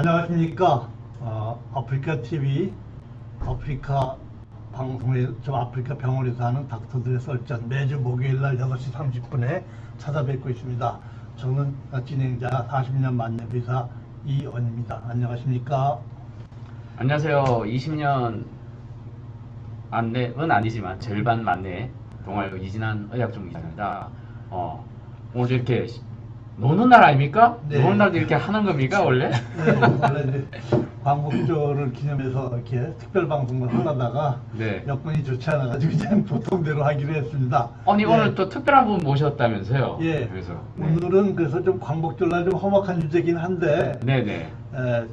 안녕하십니까. 아프리카 TV, 아프리카 방송에, 아프리카 병원에서 하는 닥터들의 썰전 매주 목요일 날 6시 30분에 찾아뵙고 있습니다. 저는 진행자 40년 만렙의사 이언입니다. 안녕하십니까. 안녕하세요. 20년 안내는 아니지만 절반 만내 동아일보 이진한 의학종 기자입니다. 오늘 이렇게 노는 날 아닙니까? 네. 노는 날도 이렇게 하는 겁니까 원래? 네, 원래 이제 광복절을 기념해서 이렇게 특별 방송을 하려다가 네. 여건이 좋지 않아가지고 그냥 보통대로 하기로 했습니다. 아니 예. 오늘 또 특별한 분 모셨다면서요? 예. 그래서 네. 오늘은 그래서 좀 광복절날 좀 험악한 주제긴 한데 네네.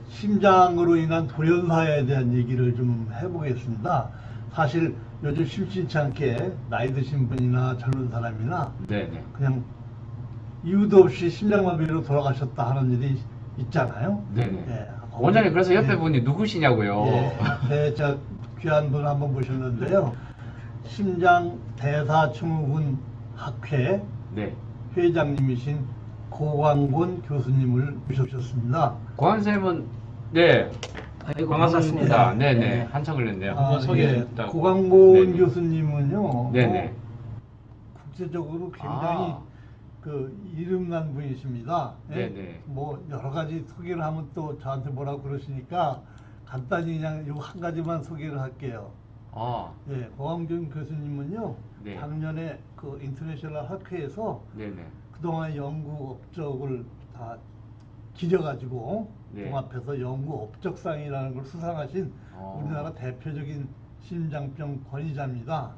심장으로 인한 돌연사에 대한 얘기를 좀 해보겠습니다. 사실 요즘 심심치 않게 나이 드신 분이나 젊은 사람이나 네네. 그냥 이유도 없이 심장마비로 돌아가셨다 하는 일이 있잖아요. 네네. 예. 원장님 그래서 옆에 예. 분이 누구시냐고요? 예. 네, 저 귀한 분 한번 모셨는데요. 심장 대사증후군 학회 네. 회장님이신 고광곤 교수님을 모셨습니다. 고한쌤은 네. 아이고, 반갑습니다. 반갑습니다. 네네. 네. 한참 걸렸네요. 아, 한번 소개해 예. 주셨다고. 고광곤 네네. 교수님은요. 네네. 국제적으로 굉장히 아. 그 이름난 분이십니다. 예? 네네. 뭐 여러 가지 소개를 하면 또 저한테 뭐라고 그러시니까 간단히 그냥 요 한 가지만 소개를 할게요. 아. 예, 고광곤 교수님은요. 네. 작년에 그 인터내셔널 학회에서 네네. 그동안 연구 업적을 다 기려가지고 네. 종합해서 연구 업적상이라는 걸 수상하신 어. 우리나라 대표적인 심장병 권위자입니다.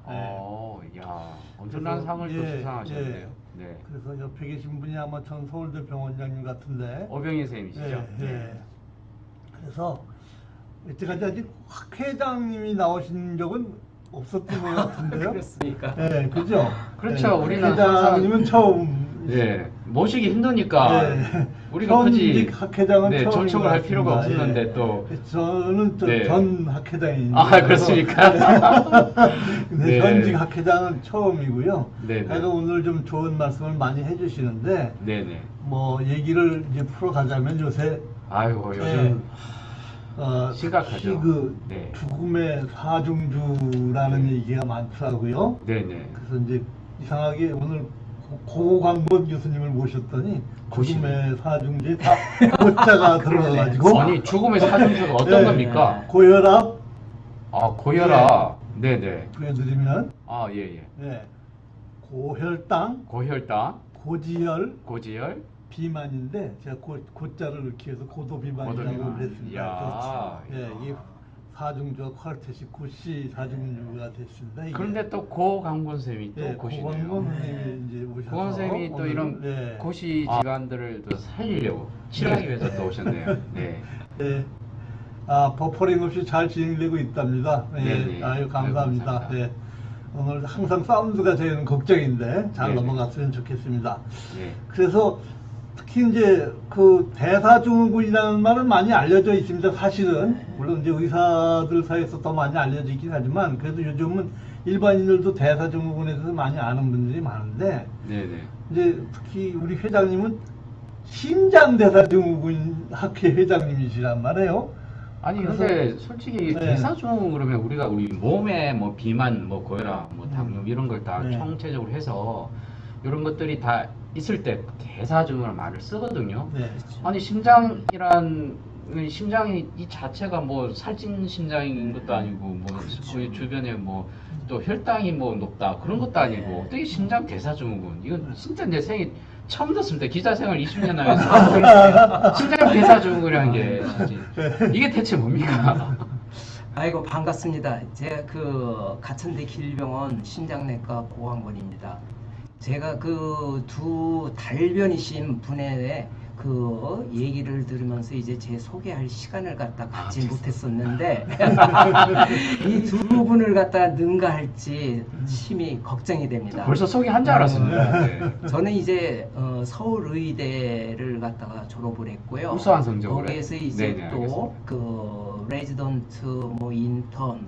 야, 엄청난 그래서, 상을 또 예, 수상하셨네요. 예. 네. 그래서 옆에 계신 분이 아마 전 서울대 병원장님 같은데. 오병희 선생님이시죠? 예, 예. 네. 그래서 여태까지 아직 학회장님이 나오신 적은 없었던 것 같은데요. 그렇습니까? 예, 그죠? 그렇죠. 예, 우리는 학회장님은 처음. 네. 모시기 힘드니까 예. 우리가 굳이 현직 학회장은 네, 처음인 초청을 것 할 필요가 같습니다. 없었는데 예. 또 저는 네. 전 학회장입니다. 아, 그렇습니까? 근데 네. 현직 학회장은 처음이고요. 네, 네. 그래서 오늘 좀 좋은 말씀을 많이 해주시는데 네네. 뭐 얘기를 이제 풀어가자면 요새 아이고 예, 요즘 심각하죠. 심각하죠. 그 네. 죽음의 사중주라는 얘기가 많더라고요. 네네. 그래서 이제 이상하게 오늘 고광곤 교수님을 모셨더니 죽음의 사중주에 다 고자가 들어가가지고 아니 죽음의 사중주가 어떤 네. 겁니까? 고혈압 아 고혈압. 네네. 보여드리면 아 예예. 예, 고혈당, 고혈당, 고지혈, 고지혈. 비만인데 제가 고자를 넣기 위해서 고도비만이라고 고도비만. 했습니다. 이야. 그래서, 예, 이 사중주가 퀄테시 9C 사중주가 됐습니다. 이게. 그런데 또 고강곤 쌤이 또 예, 고시네요. 고광곤 선생님이 이제 오셔서 고강곤 쌤이 또 오늘, 이런 예. 고시 질환들을 또 살리려고 치료하기 위해서 또 오셨네요. 네. 예. 버퍼링 없이 잘 진행되고 있답니다. 예, 네네. 아유, 감사합니다. 감사합니다. 예. 오늘 항상 사운드가 저희는 걱정인데 잘 네네. 넘어갔으면 좋겠습니다. 네. 그래서 특히 이제 그 대사증후군이라는 말은 많이 알려져 있습니다. 사실은 물론 이제 의사들 사이에서 더 많이 알려져 있긴 하지만 그래도 요즘은 일반인들도 대사증후군에 대해서 많이 아는 분들이 많은데 네네. 이제 특히 우리 회장님은 심장 대사증후군 학회 회장님이시란 말이에요. 아니 그래서- 근데 솔직히 네. 대사증후군 그러면 우리가 우리 몸에 뭐 비만, 뭐 고혈압, 뭐 당뇨 이런 걸 다 네. 총체적으로 해서 이런 것들이 다 있을 때 대사증후군을 말을 쓰거든요. 네. 아니 심장이란 심장이 이 자체가 뭐 살찐 심장인 것도 아니고 뭐 거기 주변에 뭐 또 혈당이 뭐 높다 그런 것도 아니고 어떻게 심장 대사증후군 이건 진짜 내 생애 처음 듣습니다. 기자 생활 20년 하면서 심장 대사증후군이라는 게 진짜 이게 대체 뭡니까? 아이고 반갑습니다. 제가 그 가천대 길병원 심장내과 고광곤입니다. 제가 그 두 달변이신 분의 그 얘기를 들으면서 이제 제 소개할 시간을 갖다 갖지 못했었는데 이 두 분을 갖다 능가할지 심히 걱정이 됩니다. 벌써 소개한 줄 알았습니다. 네. 저는 이제 서울의대를 갖다가 졸업을 했고요. 우수한 성적으로 거기에서 이제 네네, 또 알겠습니다. 그 레지던트, 뭐 인턴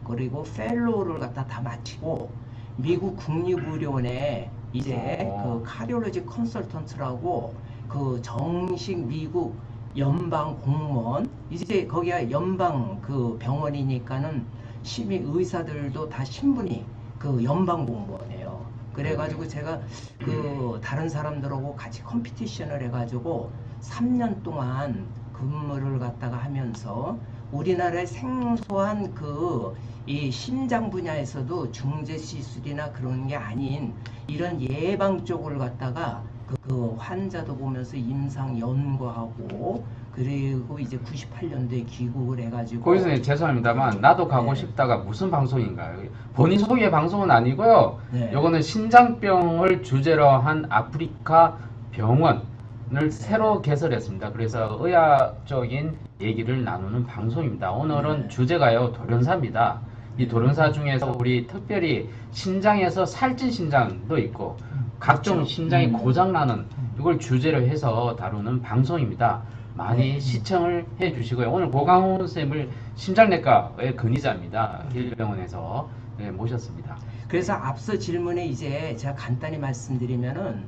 그리고 펠로우를 갖다 다 마치고 미국 국립의료원에 이제 그 카디올로지 컨설턴트라고 그 정식 미국 연방 공무원, 이제 거기가 연방 그 병원이니까는 시민 의사들도 다 신분이 그 연방 공무원이에요. 그래가지고 제가 그 다른 사람들하고 같이 컴피티션을 해가지고 3년 동안 근무를 갖다가 하면서 우리나라의 생소한 그 이 심장 분야에서도 중재 시술이나 그런 게 아닌 이런 예방 쪽을 갖다가 그 환자도 보면서 임상 연구하고 그리고 이제 98년도에 귀국을 해가지고 거기서 죄송합니다만 나도 가고 네. 싶다가 무슨 방송인가요? 본인 소개 방송은 아니고요. 네. 요거는 신장병을 주제로 한 아프리카 병원을 새로 개설했습니다. 그래서 의학적인 얘기를 나누는 방송입니다. 오늘은 네. 주제가요 돌연사입니다. 이 돌연사 중에서 우리 특별히 신장에서 살찐 신장도 있고 각종 그렇죠. 신장이 고장나는 이걸 주제로 해서 다루는 방송입니다. 많이 네. 시청을 해주시고요. 오늘 고강훈 쌤을 심장내과의 근의자입니다. 길병원에서 모셨습니다. 그래서 앞서 질문에 이제 제가 간단히 말씀드리면은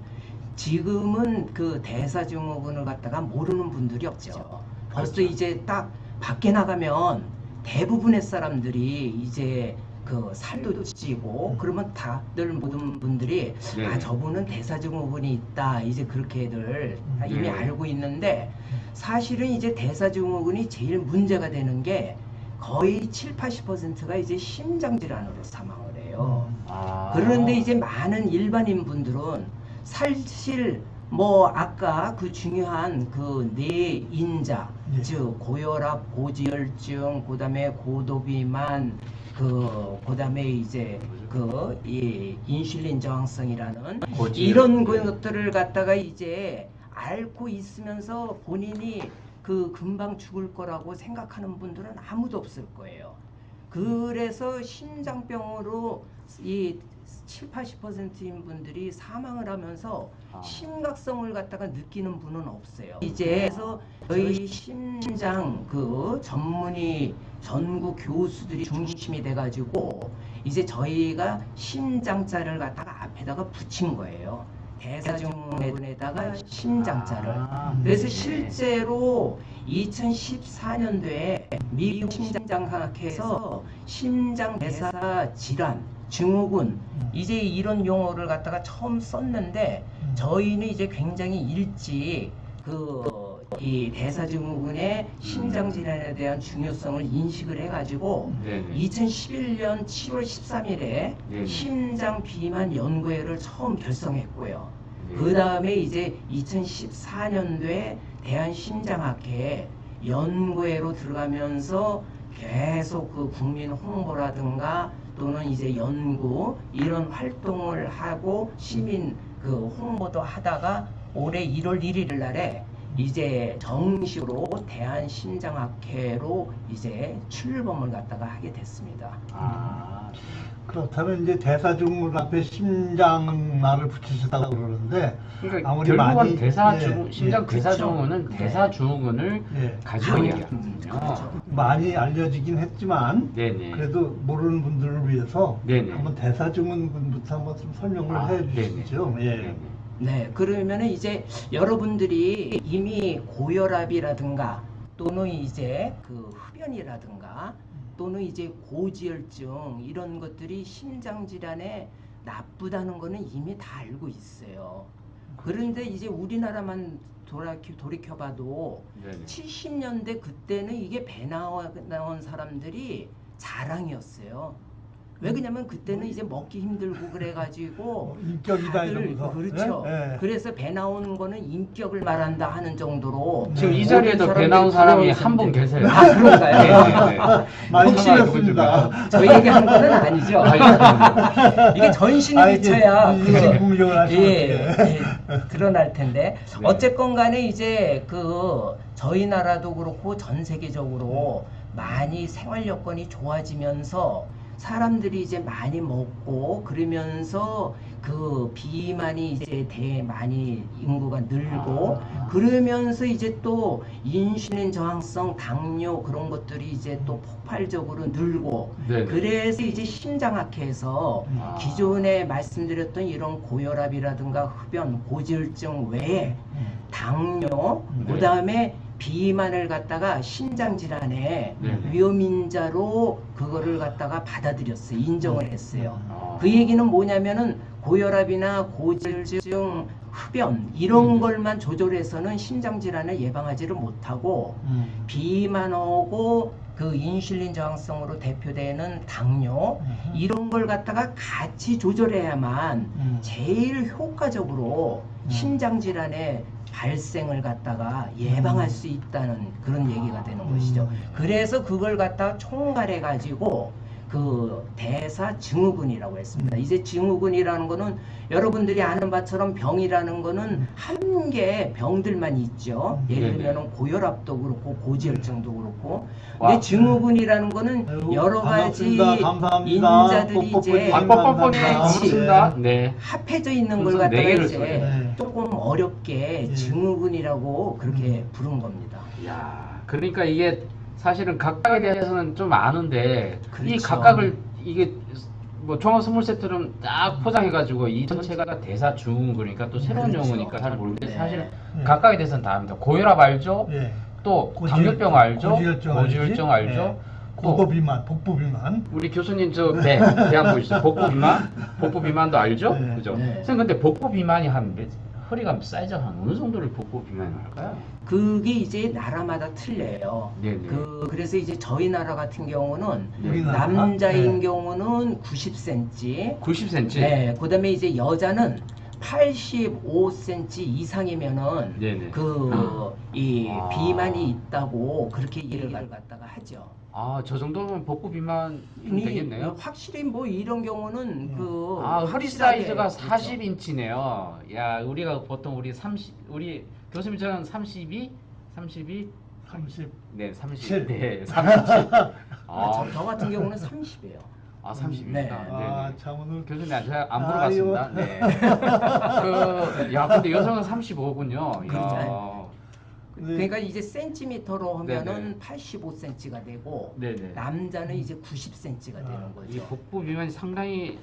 지금은 그 대사증후군을 갖다가 모르는 분들이 없죠. 벌써 그렇죠. 이제 딱 밖에 나가면 대부분의 사람들이 이제 그 살도 찌고 그러면 다들 모든 분들이 네. 아 저분은 대사증후군이 있다 이제 그렇게들 다 이미 네. 알고 있는데 사실은 이제 대사증후군이 제일 문제가 되는 게 거의 70~80%가 이제 심장 질환으로 사망을 해요. 아. 그런데 이제 많은 일반인 분들은 사실 뭐 아까 그 중요한 그 뇌인자 예. 즉 고혈압, 고지혈증, 그다음에 고도비만 그다음에 이제 그 이 인슐린 저항성이라는 고지혈증. 이런 것들을 갖다가 이제 앓고 있으면서 본인이 그 금방 죽을 거라고 생각하는 분들은 아무도 없을 거예요. 그래서 심장병으로 이 70~80%인 분들이 사망을 하면서 심각성을 갖다가 느끼는 분은 없어요. 이제 그래서 저희 심장 그 전문의 전국 교수들이 중심이 돼가지고 이제 저희가 심장자를 갖다가 앞에다가 붙인 거예요. 대사증후군에다가 심장자를. 그래서 네. 실제로 2014년도에 미국 심장학회에서 심장 대사 질환, 증후군 이제 이런 용어를 갖다가 처음 썼는데 저희는 이제 굉장히 일찍 이 대사증후군의 심장 질환에 대한 중요성을 인식을 해가지고 네네. 2011년 7월 13일에 네네. 심장 비만 연구회를 처음 결성했고요. 네. 그 다음에 이제 2014년도에 대한심장학회 연구회로 들어가면서 계속 그 국민 홍보라든가 또는 이제 연구 이런 활동을 하고 시민 그 홍보도 하다가 올해 1월 1일 날에 이제 정식으로 대한심장학회로 이제 출범을 갖다가 하게 됐습니다. 아, 그렇다면 이제 대사증후군 앞에 심장말을 붙이셨다고 그러는데 그러니까 아무리 결국은 많이 심장 예, 대사증후군은 네. 대사증후군을 예. 가지고 있거든요. 그렇죠. 많이 알려지긴 했지만 네네. 그래도 모르는 분들을 위해서 네네. 한번 대사증후군부터 한번 좀 설명을 아, 해주시죠. 네네. 예. 네네. 네, 그러면은 이제 여러분들이 이미 고혈압이라든가 또는 이제 그 흡연이라든가 또는 이제 고지혈증 이런 것들이 심장 질환에 나쁘다는 거는 이미 다 알고 있어요. 그런데 이제 우리나라만 돌이켜봐도 네네. 70년대 그때는 이게 배 나온 사람들이 자랑이었어요. 왜 그러냐면 그때는 이제 먹기 힘들고 그래가지고 인격이다 다들 이러면서. 그렇죠. 예? 예. 그래서 배 나오는 거는 인격을 말한다 하는 정도로 지금 이 모든 자리에도 배 나온 사람이 한 분 계세요. 아 그런가요? 네네네. 많이 혹시 심했습니다. 저 얘기하는 거는 아니죠. 이게 전신이 아, 이게 미쳐야 인식 공격을 하시면 어떡해. 드러날 텐데 네. 어쨌건 간에 이제 그 저희 나라도 그렇고 전 세계적으로 많이 생활 여건이 좋아지면서 사람들이 이제 많이 먹고 그러면서 그 비만이 이제 많이 인구가 늘고 그러면서 이제 또 인슐린 저항성 당뇨 그런 것들이 이제 또 폭발적으로 늘고 네네. 그래서 이제 심장학회에서 아. 기존에 말씀드렸던 이런 고혈압이라든가 흡연, 고지혈증 외에 당뇨, 네. 그다음에 비만을 갖다가 심장 질환의 네. 위험인자로 그거를 갖다가 받아들였어요. 인정을 했어요. 아. 그 얘기는 뭐냐면은 고혈압이나 고지혈증, 흡연 이런 걸만 조절해서는 심장 질환을 예방하지를 못하고 비만하고 그 인슐린 저항성으로 대표되는 당뇨 이런 걸 갖다가 같이 조절해야만 제일 효과적으로 심장 질환의 발생을 갖다가 예방할 수 있다는 그런 얘기가 되는 것이죠. 그래서 그걸 갖다가 총괄해 가지고 그 대사증후군이라고 했습니다. 이제 증후군이라는 거는 여러분들이 아는 바처럼 병이라는 거는 한 개 병들만 있죠. 예를 네네. 들면 고혈압도 그렇고 고지혈증도 그렇고. 와. 근데 증후군이라는 거는 아이고, 여러 가지 반갑습니다. 감사합니다. 인자들이 뽀뽀뽀님 이제 뽀뽀뽀님 감사합니다. 고맙습니다. 네. 합해져 있는 걸 순서 갖다가 네 개를 이제 써요. 네. 조금 어렵게 예. 증후군이라고 그렇게 부른 겁니다. 야, 그러니까 이게 사실은 각각에 대해서는 좀 아는데 이 그렇죠. 각각을 이게 뭐 종합 선물 세트를 딱 포장해가지고 이 전체가 대사증후군이니까 또 새로운 그렇죠. 용어니까 잘 모르는데 네. 사실 네. 각각에 대해서는 다 압니다. 고혈압 알죠? 예. 또 고지혈증, 당뇨병 알죠? 고지혈증 알지? 고지혈증 알죠? 예. 또 복부 비만, 복부 비만. 우리 교수님 배 안 보이시죠? 복부 비만, 복부 비만도 알죠? 네. 그죠? 네. 선생님 근데 복부 비만이 허리가 사이즈가 한 어느 정도를 복부 비만이 할까요? 그게 이제 나라마다 틀려요. 네네. 그래서 이제 저희 나라 같은 경우는 네. 우리나라? 남자인 네. 경우는 90cm, 90cm. 네, 그다음에 이제 여자는 85cm 이상이면은 네네. 이 아. 비만이 있다고 그렇게 얘기를 갖다가 하죠. 아, 저 정도면 복부 비만이 되겠네요. 확실히 뭐 이런 경우는 그 아, 허리 확실하게 사이즈가 그렇죠. 40인치네요. 야, 우리가 보통 우리 교수님처럼 32? 32? 30. 네, 30. 칠. 네, 37. 아, 저 같은 경우는 30이에요. 아, 30입니다. 네. 아, 참 오늘 교수님 제가 안 아유. 물어봤습니다. 네. 야, 근데 여성은 35군요. 그렇죠. 네. 그러니까 이제 센티미터로 하면은 네네. 85cm가 되고 네네. 남자는 이제 90cm가 되는 이 거죠. 복부 비만이 상당히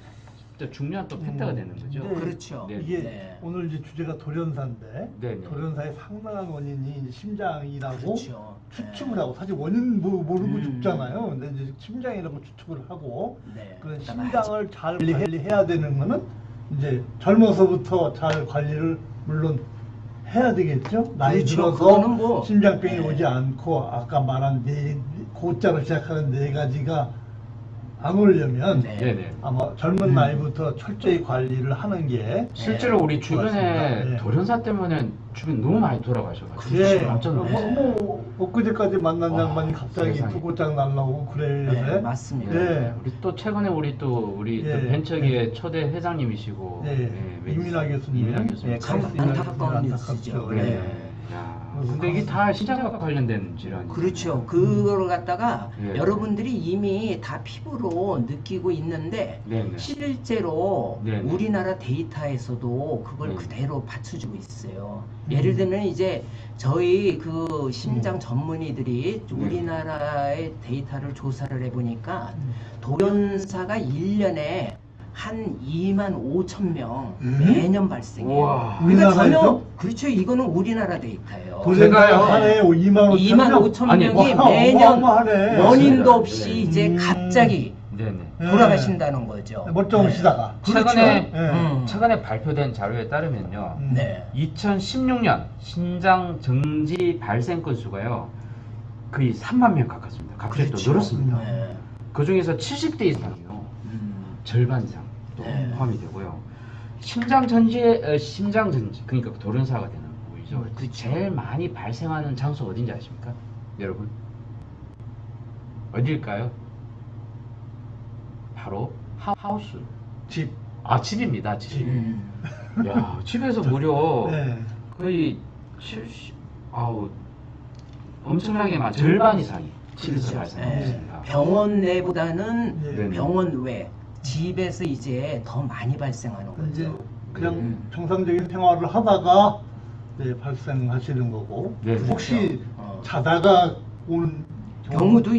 또 중요한 또 팩터가 되는 거죠. 네. 그렇죠. 네. 이게 네. 오늘 이제 주제가 돌연사인데 네네. 돌연사의 상당한 원인이 이제 심장이라고 그렇죠. 추측을 하고 사실 원인 모르고 음. 죽잖아요. 근데 이제 심장이라고 추측을 하고 네. 그런 그다음에 심장을 잘 관리해야 되는 거는 이제 젊어서부터 잘 관리를 물론 해야 되겠죠. 나이 그렇죠. 들어서 그거는 뭐, 심장병이 네. 오지 않고 아까 말한 고자로 시작하는 네 가지가 안 오려면 네. 네네. 아마 젊은 나이부터 철저히 관리를 하는 게 실제로 우리 주변에 맞습니다. 네. 돌연사 때문에 주변 너무 많이 돌아가셔가지고 예, 깜짝 놀랐어요. 뭐 엊그제까지 만난 와, 양반이 갑자기 세상에. 투고장 날라오고 그래. 네, 맞습니다. 네. 우리 또 최근에 우리 또 예, 벤처기의 초대 회장님이시고 네, 웬- 이민아 교수님. 이민아 교수님. 네, 참 카리스마 안타까운 안타깝죠. 뉴스죠. 네. 네. 야, 근데 이게 다 신장과 관련된 질환이에요. 그렇죠. 그거를 갖다가 예. 여러분들이 이미 다 피부로 느끼고 있는데 네네. 실제로 네네. 우리나라 데이터에서도 그걸 네. 그대로 받쳐주고 있어요. 예를 들면 이제 저희 그 심장 전문의들이 우리나라의 데이터를 조사를 해보니까 돌연사가 1년에 한 2만 5천 명 매년 발생해요. 우와. 그러니까 우리나라에서? 전혀 그렇죠. 이거는 우리나라 데이터예요. 제가요. 한해 2만 5천 2만 5천 아니, 명이 와, 매년 어마어마하네. 원인도 네. 없이 이제 갑자기 네네. 돌아가신다는 거죠. 멀쩡하시다가. 최근에 네. 최근에 발표된 자료에 따르면요. 네. 2016년 신장 정지 발생 건수가요. 거의 3만 명 가깝습니다. 갑자기 그렇죠. 또 늘었습니다. 네. 그 중에서 70대 이상이요. 절반 이상 또 네. 포함이 되고요. 심장 전지 그러니까 돌연사가 되는 부위죠. 그렇죠. 제일 많이 발생하는 장소 어딘지 아십니까? 여러분 어딜까요? 바로 하우스. 집. 아, 집입니다. 집. 음. 야, 집에서 무려 네. 거의 70 엄청나게 많은 절반 이상이 집에서 그렇죠. 발생하고 네. 있습니다. 병원 내보다는 네. 병원 외 집에서 이제 더 많이 발생하는 이제 거죠. 그냥 정상적인 생활을 하다가 네, 발생하시는 거고 네. 혹시 어. 자다가 오는 경우도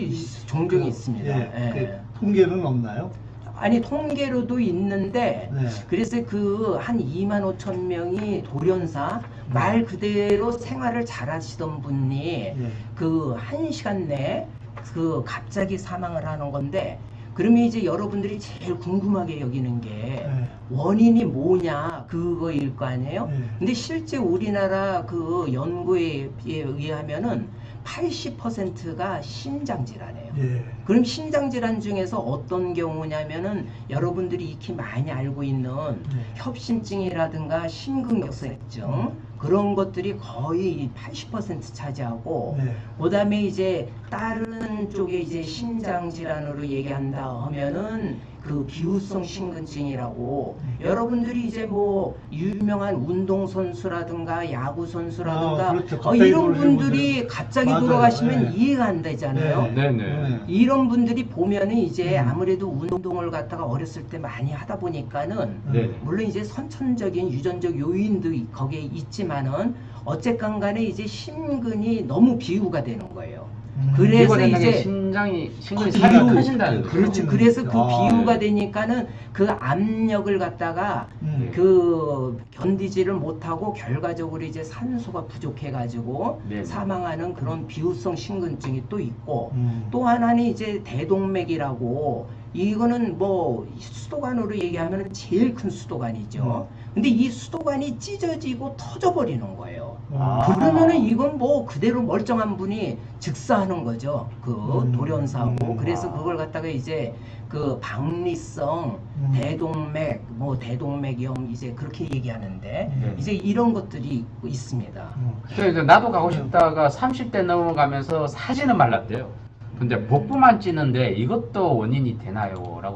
종종 있습니다. 예, 예. 그 통계는 없나요? 아니 통계로도 있는데 네. 그래서 그 한 2만 5천 명이 돌연사 말 그대로 생활을 잘하시던 분이 예. 그 1시간 내에 그 갑자기 사망을 하는 건데 그러면 이제 여러분들이 제일 궁금하게 여기는 게 네. 원인이 뭐냐 그거일 거 아니에요? 네. 근데 실제 우리나라 그 연구에 의하면은 80%가 심장질환이에요. 예. 그럼 심장질환 중에서 어떤 경우냐면은 여러분들이 익히 많이 알고 있는 네. 협심증이라든가 심근경색증 그런 것들이 거의 80% 차지하고 네. 그다음에 이제 다른 쪽에 이제 심장 질환으로 얘기한다 하면은 그 비후성 심근증이라고 여러분들이 이제 뭐 유명한 운동 선수라든가 야구 선수라든가 그렇죠. 갑자기 이런 돌아오시는 분들이 분들. 갑자기 맞아요. 돌아가시면 네. 이해가 안 되잖아요. 네. 이런 분들이 보면은 이제 음. 아무래도 운동을 갖다가 어렸을 때 많이 하다 보니까는 네. 물론 이제 선천적인 유전적 요인도 거기에 있지만은 어쨌건 간에 이제 심근이 너무 비유가 되는 거예요. 그래서 이제 심근이 비유, 살이 커진다는 거죠. 그렇죠. 그래서 그 아, 비유가 네. 되니까는 그 압력을 갖다가 그 견디지를 못하고 결과적으로 이제 산소가 부족해가지고 네. 사망하는 그런 비후성 심근증이 또 있고 음. 또 하나는 이제 대동맥이라고 이거는 뭐 수도관으로 얘기하면 제일 큰 수도관이죠. 근데 이 수도관이 찢어지고 터져버리는 거예요. 아. 그러면은 이건 뭐 그대로 멀쩡한 분이 즉사하는 거죠. 그 돌연사하고. 그래서 그걸 갖다가 이제 그 박리성 대동맥, 뭐 대동맥염 이제 그렇게 얘기하는데 이제 이런 것들이 있습니다. 그래서 나도 가고 싶다가 30대 넘어가면서 사진은 말랐대요. 근데 복부만 찌는데 이것도 원인이 되나요? 라고.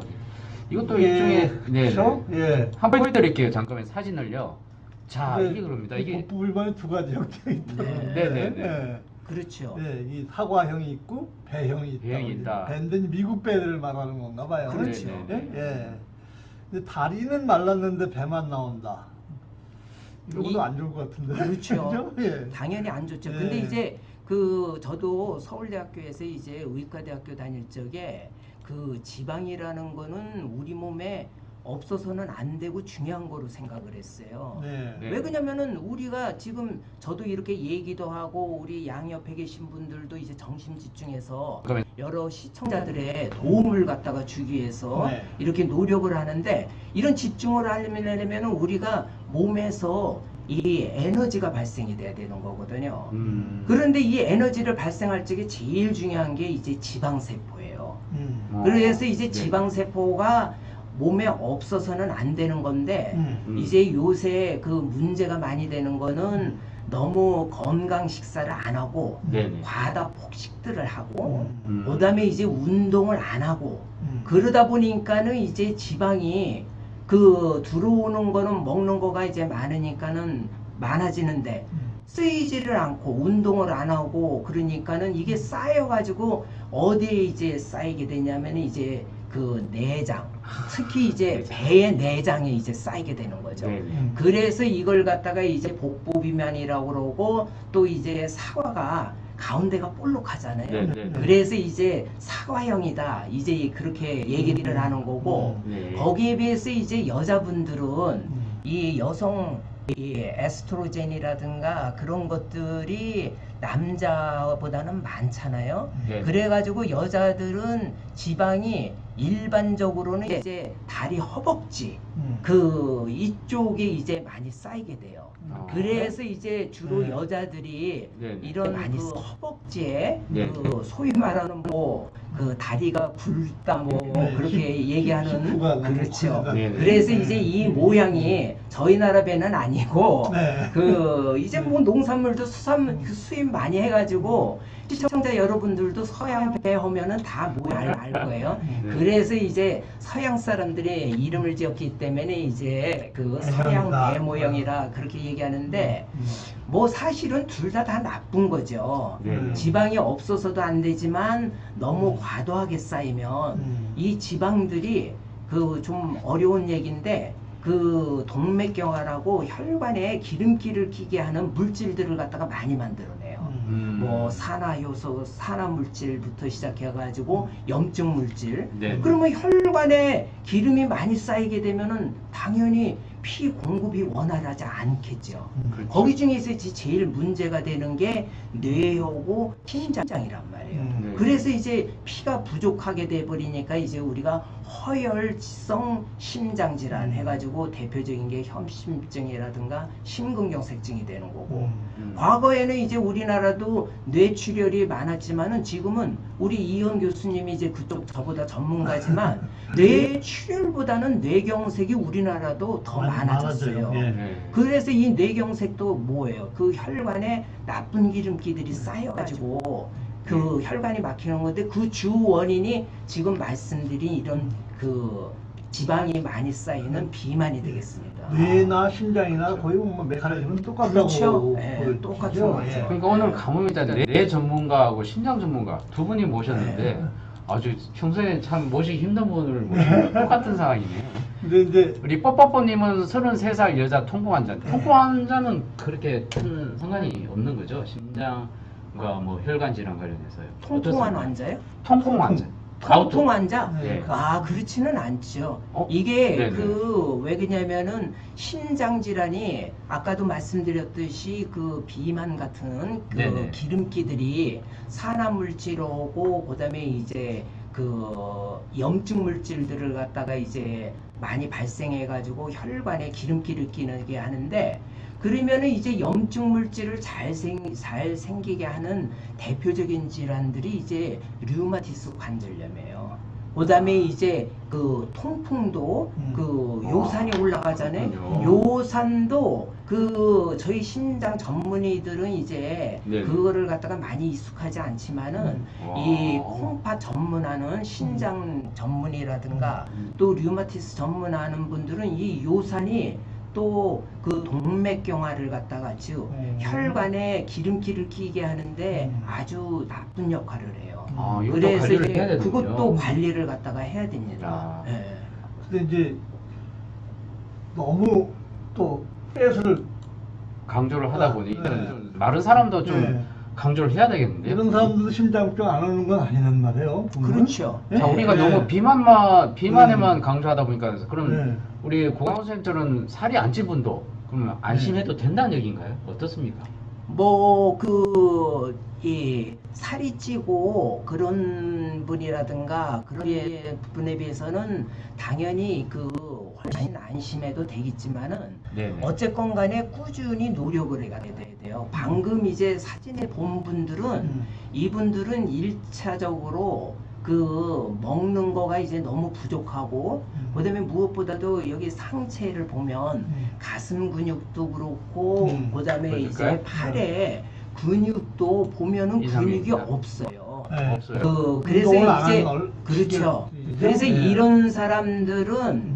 이것도 일종의 그렇죠? 예. 한번 보여드릴게요. 잠깐만 사진을요. 자, 근데 이게 그럽니다. 이 이게 복부 불만이 두 가지 형태가 있다고. 네네네. 예. 그렇죠. 예, 이 사과형이 있고 배형이 있다. 배형이 있다. 배는 미국 배를 말하는 건가 봐요. 그렇죠. 예? 예. 근데 다리는 말랐는데 배만 나온다. 이거보다 안 좋을 것 같은데. 그렇죠. 그죠? 예. 당연히 안 좋죠. 예. 근데 이제 그 저도 서울대학교에서 이제 의과대학교 다닐 적에 그 지방이라는 거는 우리 몸에 없어서는 안 되고 중요한 거로 생각을 했어요. 네. 네. 왜 그러냐면은 우리가 지금 저도 이렇게 얘기도 하고 우리 양옆에 계신 분들도 이제 정신 집중해서 그러면- 여러 시청자들의 도움을 갖다가 주기 위해서 네. 이렇게 노력을 하는데 이런 집중을 하려면 우리가 몸에서 이 에너지가 발생이 돼야 되는 거거든요. 그런데 이 에너지를 발생할 적에 제일 중요한 게 이제 지방세포예요. 그래서 이제 네. 지방세포가 몸에 없어서는 안 되는 건데 이제 요새 그 문제가 많이 되는 거는 너무 건강 식사를 안 하고 네네. 과다 폭식들을 하고 음. 그다음에 이제 운동을 안 하고 그러다 보니까는 이제 지방이 그 들어오는 거는 먹는 거가 이제 많으니까는 많아지는데 쓰이지를 않고 운동을 안 하고 그러니까는 이게 쌓여가지고 어디에 이제 쌓이게 되냐면 이제 그 내장 특히 이제 배의 내장에 이제 쌓이게 되는 거죠. 네네. 그래서 이걸 갖다가 이제 복부 비만이라고 그러고 또 이제 사과가 가운데가 볼록하잖아요. 네네. 그래서 이제 사과형이다. 이제 그렇게 얘기를 하는 거고 네. 거기에 비해서 이제 여자분들은 이 여성 이 에스트로겐이라든가 그런 것들이 남자보다는 많잖아요. 네. 그래가지고 여자들은 지방이 일반적으로는 이제 다리 허벅지 그 이쪽에 이제 많이 쌓이게 돼요. 그래서 이제 주로 네. 여자들이 네. 이런 많이 허벅지에 네. 그 소위 말하는 뭐 그 다리가 굵다 뭐 네, 그렇게 얘기하는 히프가 너무 그렇죠. 커지다. 네. 그래서 이제 이 모양이 저희 나라 배는 아니고 네. 그 이제 뭐 농산물도 수입 많이 해가지고 시청자 여러분들도 서양 배 하면은 다 뭐 알 거예요. 그래서 이제 서양 사람들이 이름을 지었기 때문에 이제 그 서양 배 모형이라 그렇게 얘기하는데 뭐 사실은 둘 다 나쁜 거죠. 네. 지방이 없어서도 안 되지만 너무 과도하게 쌓이면 이 지방들이 그 좀 어려운 얘기인데 그 동맥경화라고 혈관에 기름기를 끼게 하는 물질들을 갖다가 많이 만들어내요. 뭐 산화 요소, 산화 물질부터 시작해가지고 염증 물질. 네. 그러면 혈관에 기름이 많이 쌓이게 되면은 당연히 피 공급이 원활하지 않겠죠. 그렇죠. 거기 중에서 제일 문제가 되는 게 뇌하고 심장이란 말이에요. 네. 그래서 이제 피가 부족하게 돼 버리니까 이제 우리가 허혈성 심장 질환 해가지고 대표적인 게 협심증이라든가 심근경색증이 되는 거고. 과거에는 이제 우리나라도 뇌출혈이 많았지만은 지금은 우리 이현 교수님이 이제 그쪽 저보다 전문가지만 뇌출혈보다는 뇌경색이 우리나라도 더 많아졌어요. 예. 네. 그래서 이 뇌경색도 뭐예요? 그 혈관에 나쁜 기름기들이 쌓여가지고 그 혈관이 막히는 건데 그 주 원인이 지금 말씀드린 이런 그 지방이 많이 쌓이는 비만이 되겠습니다. 뇌나 심장이나 거의 뭐 메커니즘은 똑같다고. 그렇죠. 네, 그걸 똑같은 치죠. 거죠. 예. 그러니까 오늘 가뭄이다 뇌 전문가하고 심장 전문가 두 분이 모셨는데 네. 아주 평소에 참 모시기 힘든 분을 모시고 똑같은 상황이네요. 근데 이제 우리 뽀뽀뽀님은 33살 여자 통풍 환자. 통풍 환자는 그렇게 큰 상관이 없는 거죠? 심장과 뭐 혈관 질환 관련해서요. 통풍한 어떻습니까? 환자요? 통풍 환자. 통풍 환자? 네. 아, 그렇지는 않죠. 어? 이게 네네. 왜 그러냐면은 심장 질환이 아까도 말씀드렸듯이 그 비만 같은 그 네네. 기름기들이 산화 물질하고 그다음에 이제 그 염증 물질들을 갖다가 이제 많이 발생해 가지고 혈관에 기름기를 끼게 하는데 그러면은 이제 염증 물질을 잘 생기게 하는 대표적인 질환들이 이제 류마티스 관절염이에요. 그다음에 이제 그 통풍도 그 요산이 올라가잖아요. 그렇군요. 요산도 그 저희 심장 전문의들은 이제 네네. 그거를 갖다가 많이 익숙하지 않지만은 이 콩팥 전문하는 신장 전문의라든가 또 류마티스 전문하는 분들은 이 요산이 또 그 동맥경화를 갖다가 즉 혈관에 기름기를 끼게 하는데 아주 나쁜 역할을 해요. 아, 이것도 그래서 관리를 이제 해야 되는군요. 그것도 관리를 갖다가 해야 됩니다. 아. 예. 근데 이제 너무 또 뺏을 강조를 하다 보니 네. 마른 사람도 좀 네. 강조를 해야 되겠는데요. 이런 사람들도 심장병 안 하는 건 아니란 말이에요. 보면. 그렇죠. 네? 자, 우리가 네. 너무 비만에만 강조하다 보니까 그럼 네. 우리 고강선생님들은 살이 안 찐 분도 그러면 안심해도 된다는 얘기인가요? 어떻습니까? 이 살이 찌고 그런 분이라든가 그런 분에 비해서는 당연히 훨씬 안심해도 되겠지만은 네네. 어쨌건 간에 꾸준히 노력을 해야 돼요. 방금 이제 사진에 본 분들은 이분들은 1차적으로 먹는 거가 이제 너무 부족하고 그다음에 무엇보다도 여기 상체를 보면 가슴 근육도 그렇고 그다음에 그러니까요. 이제 팔에 근육도 보면은 근육이 이상입니다. 없어요. 네. 없어요. 그래서 운동을 안 이제 하는 걸 그렇죠. 시기를 그래서 네. 이런 사람들은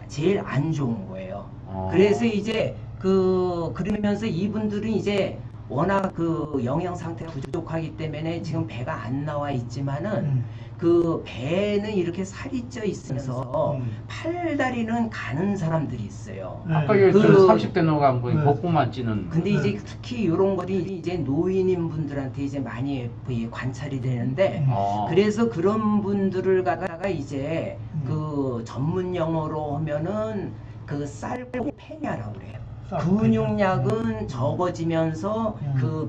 제일 안 좋은 거예요. 그래서 이제 그러면서 이분들은 이제 워낙 영양 상태가 부족하기 때문에 지금 배가 안 나와 있지만은 배는 이렇게 살이 쪄 있으면서 팔다리는 가는 사람들이 있어요. 네. 아까 그 30대 노가 한 분이 네. 복부만 찌는 근데 이제 특히 이런 것이 이제 노인인 분들한테 이제 많이 관찰이 되는데 그래서 그런 분들을 갖다가 이제 전문 용어로 하면은 sarcopenia라고 그래요. 근육량은 적어지면서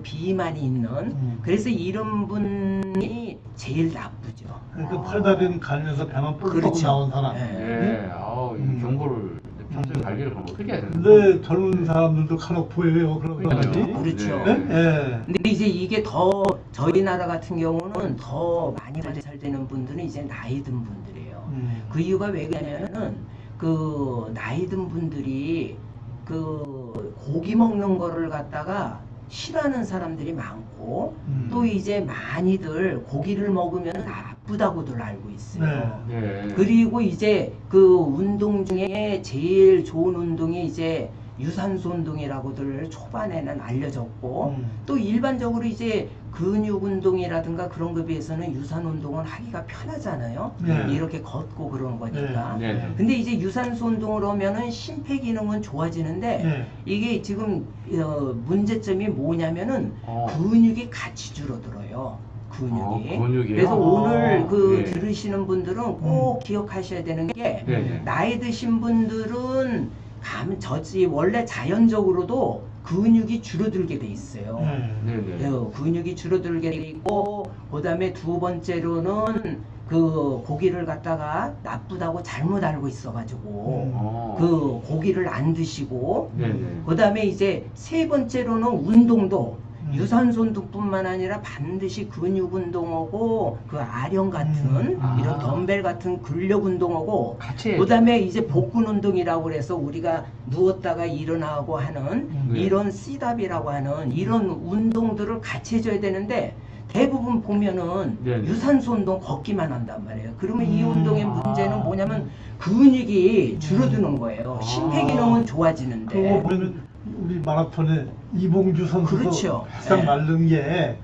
비만이 있는 그래서 이런 분이 제일 나쁘죠. 그러니까 팔다리는 가면서 배만 뿔 그렇죠. 나온 사람. 네. 예, 아우 이 경고를 평소에 관리를 그럼 어떻게 해야 되는 근데 젊은 사람들도 간혹 보여요 그런 그러니까요. 사람들이. 그렇죠. 네? 예. 근데 이제 이게 더 저희 나라 같은 경우는 더 많이 관찰되는 분들은 이제 나이 든 분들이에요. 그 이유가 왜 그러냐면은 나이 든 분들이 고기 먹는 거를 갖다가 싫어하는 사람들이 많고 또 이제 많이들 고기를 먹으면 나쁘다고들 알고 있어요. 네. 그리고 이제 운동 중에 제일 좋은 운동이 이제 유산소 운동이라고들 초반에는 알려졌고 음. 또 일반적으로 이제 근육 운동이라든가 그런 거에 비해서는 유산 운동은 하기가 편하잖아요. 네. 이렇게 걷고 그런 거니까. 네. 네. 근데 이제 유산소 운동을 하면은 심폐기능은 좋아지는데 네. 이게 지금 문제점이 뭐냐면은 어. 근육이 같이 줄어들어요. 근육이. 근육이요? 그래서 오늘 그 네. 들으시는 분들은 꼭 기억하셔야 되는 게 네. 나이 드신 분들은 원래 자연적으로도 근육이 줄어들게 돼 있어요. 네. 근육이 줄어들게 돼 있고 그다음에 두 번째로는 그 고기를 갖다가 나쁘다고 잘못 알고 있어가지고 그 고기를 안 드시고 네네. 그다음에 이제 세 번째로는 운동도 유산소 운동뿐만 아니라 반드시 근육 운동하고 그 아령 같은 이런 덤벨 같은 근력 운동하고 같이 해야죠. 그다음에 이제 복근 운동이라고 그래서 우리가 누웠다가 일어나고 하는 네. 이런 시답이라고 하는 이런 운동들을 같이 해줘야 되는데 대부분 보면은 네네. 유산소 운동 걷기만 한단 말이에요. 그러면 이 운동의 문제는 아. 뭐냐면 근육이 줄어드는 거예요. 아. 심폐기능은 그거 좋아지는데. 보면은 우리 마라톤에 이봉주 선수도 그렇죠. 가장 네. 마른 게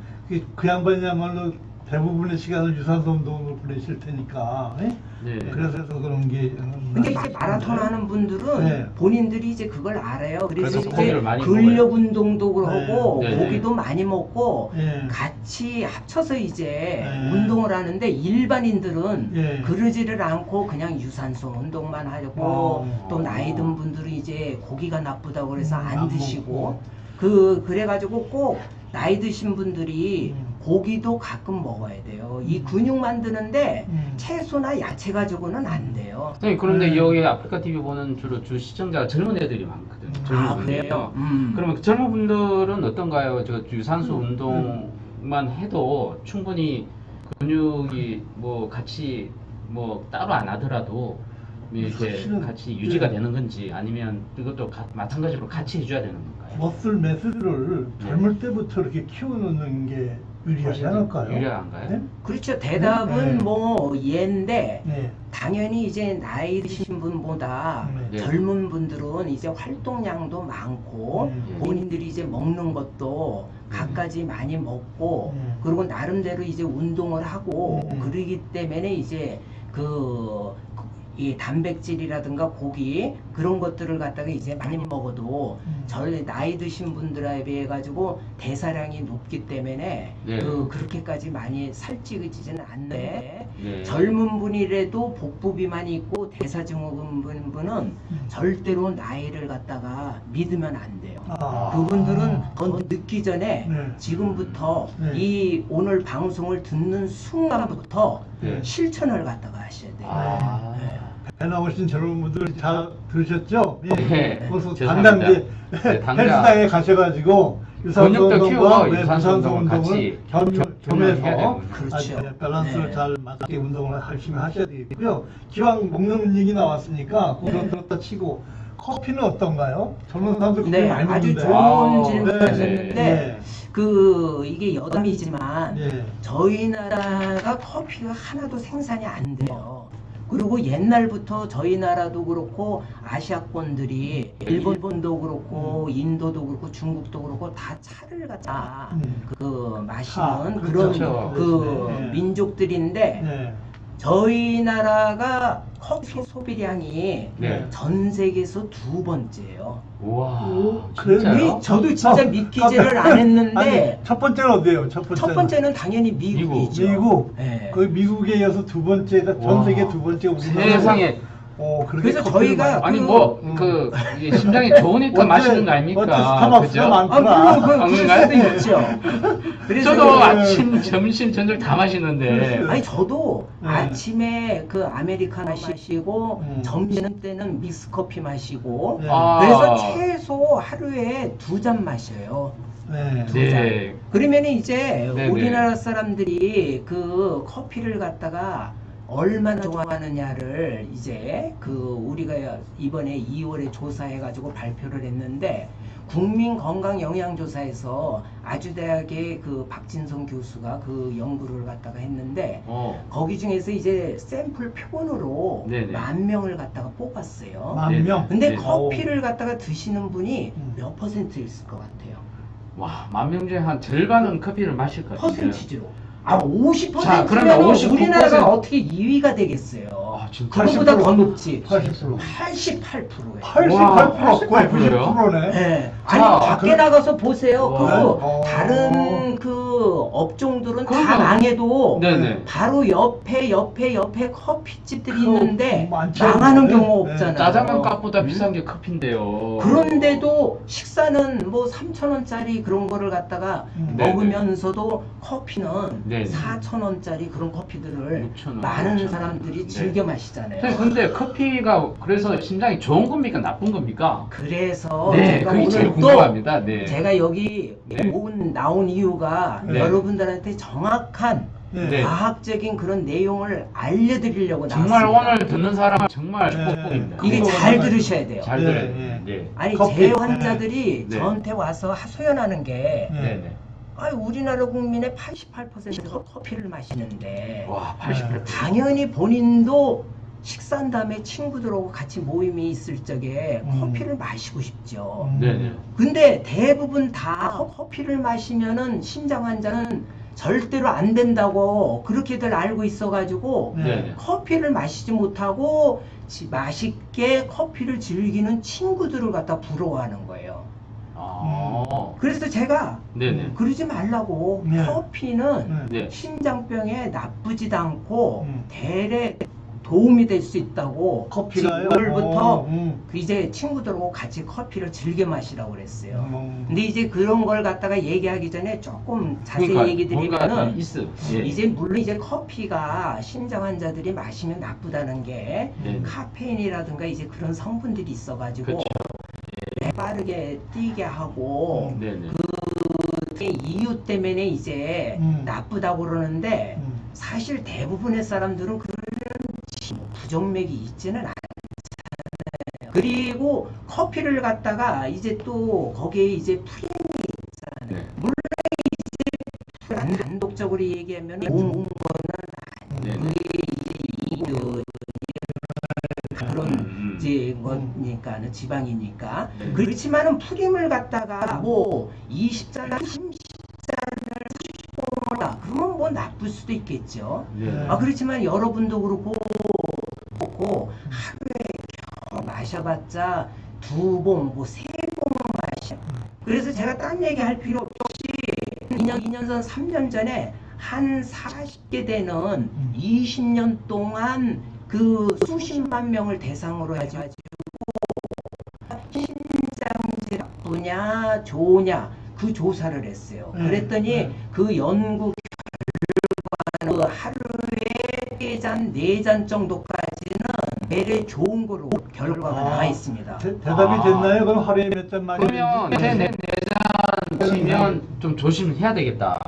그 양반이야말로 대부분의 시간을 유산소 운동으로 보내실 테니까. 예? 네. 그래서 그런 게. 근데 이제 마라톤 하는 분들은 네. 본인들이 이제 그걸 알아요. 그래서 그래서 이제 고기를 많이 근력 운동도 하고 네. 고기도 많이 먹고 예. 같이 합쳐서 이제 네. 운동을 하는데 일반인들은 예. 그러지를 않고 그냥 유산소 운동만 하고 또 나이 든 분들은 이제 고기가 나쁘다고 그래서 안 안 드시고 먹고. 그래가지고 꼭 나이 드신 분들이 고기도 가끔 먹어야 돼요. 이 근육 만드는데 채소나 야채 가지고는 안 돼요. 선생님 그런데 여기 아프리카 TV 보는 주 시청자가 젊은 애들이 많거든요. 젊은 분들이요. 그래요? 그러면 그 젊은 분들은 어떤가요? 저 유산소 운동만 해도 충분히 근육이 뭐 같이 뭐 따로 안 하더라도 이렇게 사실은, 같이 유지가 예. 되는 건지 아니면 이것도 마찬가지로 같이 해줘야 되는 건가요? 머슬 매스를 젊을 때부터 이렇게 키워놓는 게 유리하지 않을까요? 유리한가요? 네? 그렇죠. 대답은 네. 뭐 예인데 네. 당연히 이제 나이 드신 분보다 네. 젊은 분들은 이제 활동량도 많고 네. 본인들이 이제 먹는 것도 갖가지 많이 먹고 네. 그리고 나름대로 이제 운동을 하고 네. 그러기 때문에 이제 이 단백질이라든가 고기 그런 것들을 갖다가 이제 많이 먹어도 나이 드신 분들에 비해 가지고 대사량이 높기 때문에 네. 그렇게까지 많이 살찌지는 않는데 네. 젊은 분이라도 복부 비만이 있고 대사증후군 분은 절대로 나이를 갖다가 믿으면 안 돼요. 그분들은 더 늦기 전에 네. 지금부터 네. 이 오늘 방송을 듣는 순간부터 네. 실천을 갖다가 하셔야 돼요. 네. 배 나오신 젊은 분들 잘 들으셨죠? 네. 그래서 죄송합니다. 당장 이제 네, 당장 헬스장에 가셔가지고 유산소 근육도 운동과 키우고 유산소 운동을 같이 겸해서 병행해야 되는군요. 그렇죠. 밸런스를 네. 잘 맞게 운동을 열심히 하셔야 되겠고요. 기왕 먹는 얘기 나왔으니까 그렇다 치고 커피는 어떤가요? 젊은 사람들 커피 네, 많이 아주 먹는데. 좋은 네. 질문하셨는데 네. 이게 여담이지만 네. 저희 나라가 커피가 하나도 생산이 안 돼요. 그리고 옛날부터 저희 나라도 그렇고 아시아권들이 일본도 그렇고 인도도 그렇고 중국도 그렇고 다 차를 갖다 마시는 그런 그렇죠. 네. 민족들인데 네. 저희 나라가 커피 소비량이 네. 전 세계에서 두 번째예요. 우와, 그래요? 진짜요? 저도 진짜 믿기지를 안 했는데 아니, 첫 번째는 어디예요? 첫 번째는 당연히 미국이죠. 미국. 네. 그 미국에 이어서 두 번째가 전 와. 세계 두 번째 우리나라. 세상에. 그렇게 그래서 커피를 저희가 많이- 아니 그- 뭐 이게 심장이 좋으니까 어째- 마시는 거 어째 아닙니까? 스타벅스가 많구나. 물론 안 그럴 그런가요? 수도 있죠. 그래서 저도 그- 아침, 점심, 저녁 다 마시는데 아니 저도 네. 아침에 그 아메리카노 마시고 점심 때는 믹스 커피 마시고 네. 그래서 최소 하루에 2잔 마셔요. 네. 네. 그러면 이제 네네. 우리나라 사람들이 그 커피를 갖다가 얼마나 좋아하느냐를 이제 그 우리가 이번에 2월에 조사해가지고 발표를 했는데 국민건강영양조사에서 아주대학의 그 박진성 교수가 그 연구를 갖다가 했는데 거기 중에서 이제 샘플 표본으로 네네. 10,000명을 갖다가 뽑았어요. 10,000명. 근데 네. 커피를 갖다가 드시는 분이 몇 퍼센트 있을 것 같아요? 와, 10,000명 중에 한 절반은 커피를 마실 것 같아요. 퍼센티지로. 아, 50%면 자, 그러면 59%. 우리나라가 어떻게 2위가 되겠어요? 아, 진짜? 그거보다 더 높지. 80%. 88%예요. 88%, 거의 88%요? 90%네. 네. 자, 아니 밖에 나가서 보세요. 와. 다른 그 업종들은 다 그러면- 망해도 네네. 바로 옆에 커피집들이 그거 있는데 많지 망하는 않은데? 경우 네. 없잖아요. 짜장면 값보다 비싼 게 커피인데요. 그런데도 식사는 뭐 3,000원짜리 그런 거를 갖다가 네네. 먹으면서도 커피는 네네. 4,000원짜리 그런 커피들을 6,000원, 많은 6,000원. 사람들이 네. 즐겨 마시잖아요. 선생님, 근데 커피가 그래서 심장이 좋은 겁니까? 나쁜 겁니까? 그래서 네, 제가 그게 제일 오늘 또 궁금합니다. 네. 제가 여기 네. 나온 이유가 네. 여러분들한테 정확한 네. 과학적인 그런 내용을 알려드리려고 정말 나왔습니다. 오늘 듣는 사람은 정말 네. 축복입니다. 이게 그거 잘 맞아요. 들으셔야 돼요. 잘 네, 들어야 네. 돼요. 네. 아니 커피. 제 환자들이 네. 저한테 와서 하소연하는 게 네. 네. 네. 아니, 우리나라 국민의 88%가 커피를 마시는데 와, 88%. 당연히 본인도 식사한 다음에 친구들하고 같이 모임이 있을 적에 커피를 마시고 싶죠. 네네. 근데 대부분 다 커피를 마시면은 심장 환자는 절대로 안 된다고 그렇게들 알고 있어가지고 네네. 커피를 마시지 못하고 맛있게 커피를 즐기는 친구들을 갖다 부러워하는 거예요. 아. 그래서 제가 네네. 그러지 말라고 네. 커피는 네. 심장병에 나쁘지도 않고 음. 대래 도움이 될 수 있다고 커피가요? 오늘부터 어, 그 이제 친구들하고 같이 커피를 즐겨 마시라고 그랬어요. 음. 근데 이제 그런 걸 갖다가 얘기하기 전에 조금 자세히 그러니까 얘기 뭔가 드리면은 있어. 예. 이제 물론 이제 커피가 심장 환자들이 마시면 나쁘다는 게 네. 카페인이라든가 이제 그런 성분들이 있어가지고 그쵸. 빠르게 뛰게 하고 네네. 그 이유 때문에 이제 나쁘다고 그러는데 사실 대부분의 사람들은 그런 부정맥이 있지는 않아요. 그리고 커피를 갖다가 이제 또 거기에 이제 프림이 있잖아요. 네. 물론 이제 단독적으로 얘기하면 좋은 거는 네네. 그 그런 이제 거니까 지방이니까 네. 그렇지만은 프림을 갖다가 뭐 20잔 30잔을 그러면 뭐 나쁠 수도 있겠죠. 네. 아 그렇지만 여러분도 그렇고 하루에 마셔봤자 2봉 뭐 3봉 마셔. 그래서 제가 딴 얘기 할 필요 없이 2년 전 3년 전에 한 40개 되는 20년 동안 그 수십만 명을 대상으로 해가지고 심장질 나쁘냐 좋으냐 그 조사를 했어요. 그랬더니 그 연구 결과는 하루에 3잔, 4잔 정도까지는 매일 좋은 거로 결과가 나와 있습니다. 대답이 됐나요? 그럼 하루에 몇 잔 마셔야 그러면 되는지? 내잔 치면 좀 조심해야 되겠다.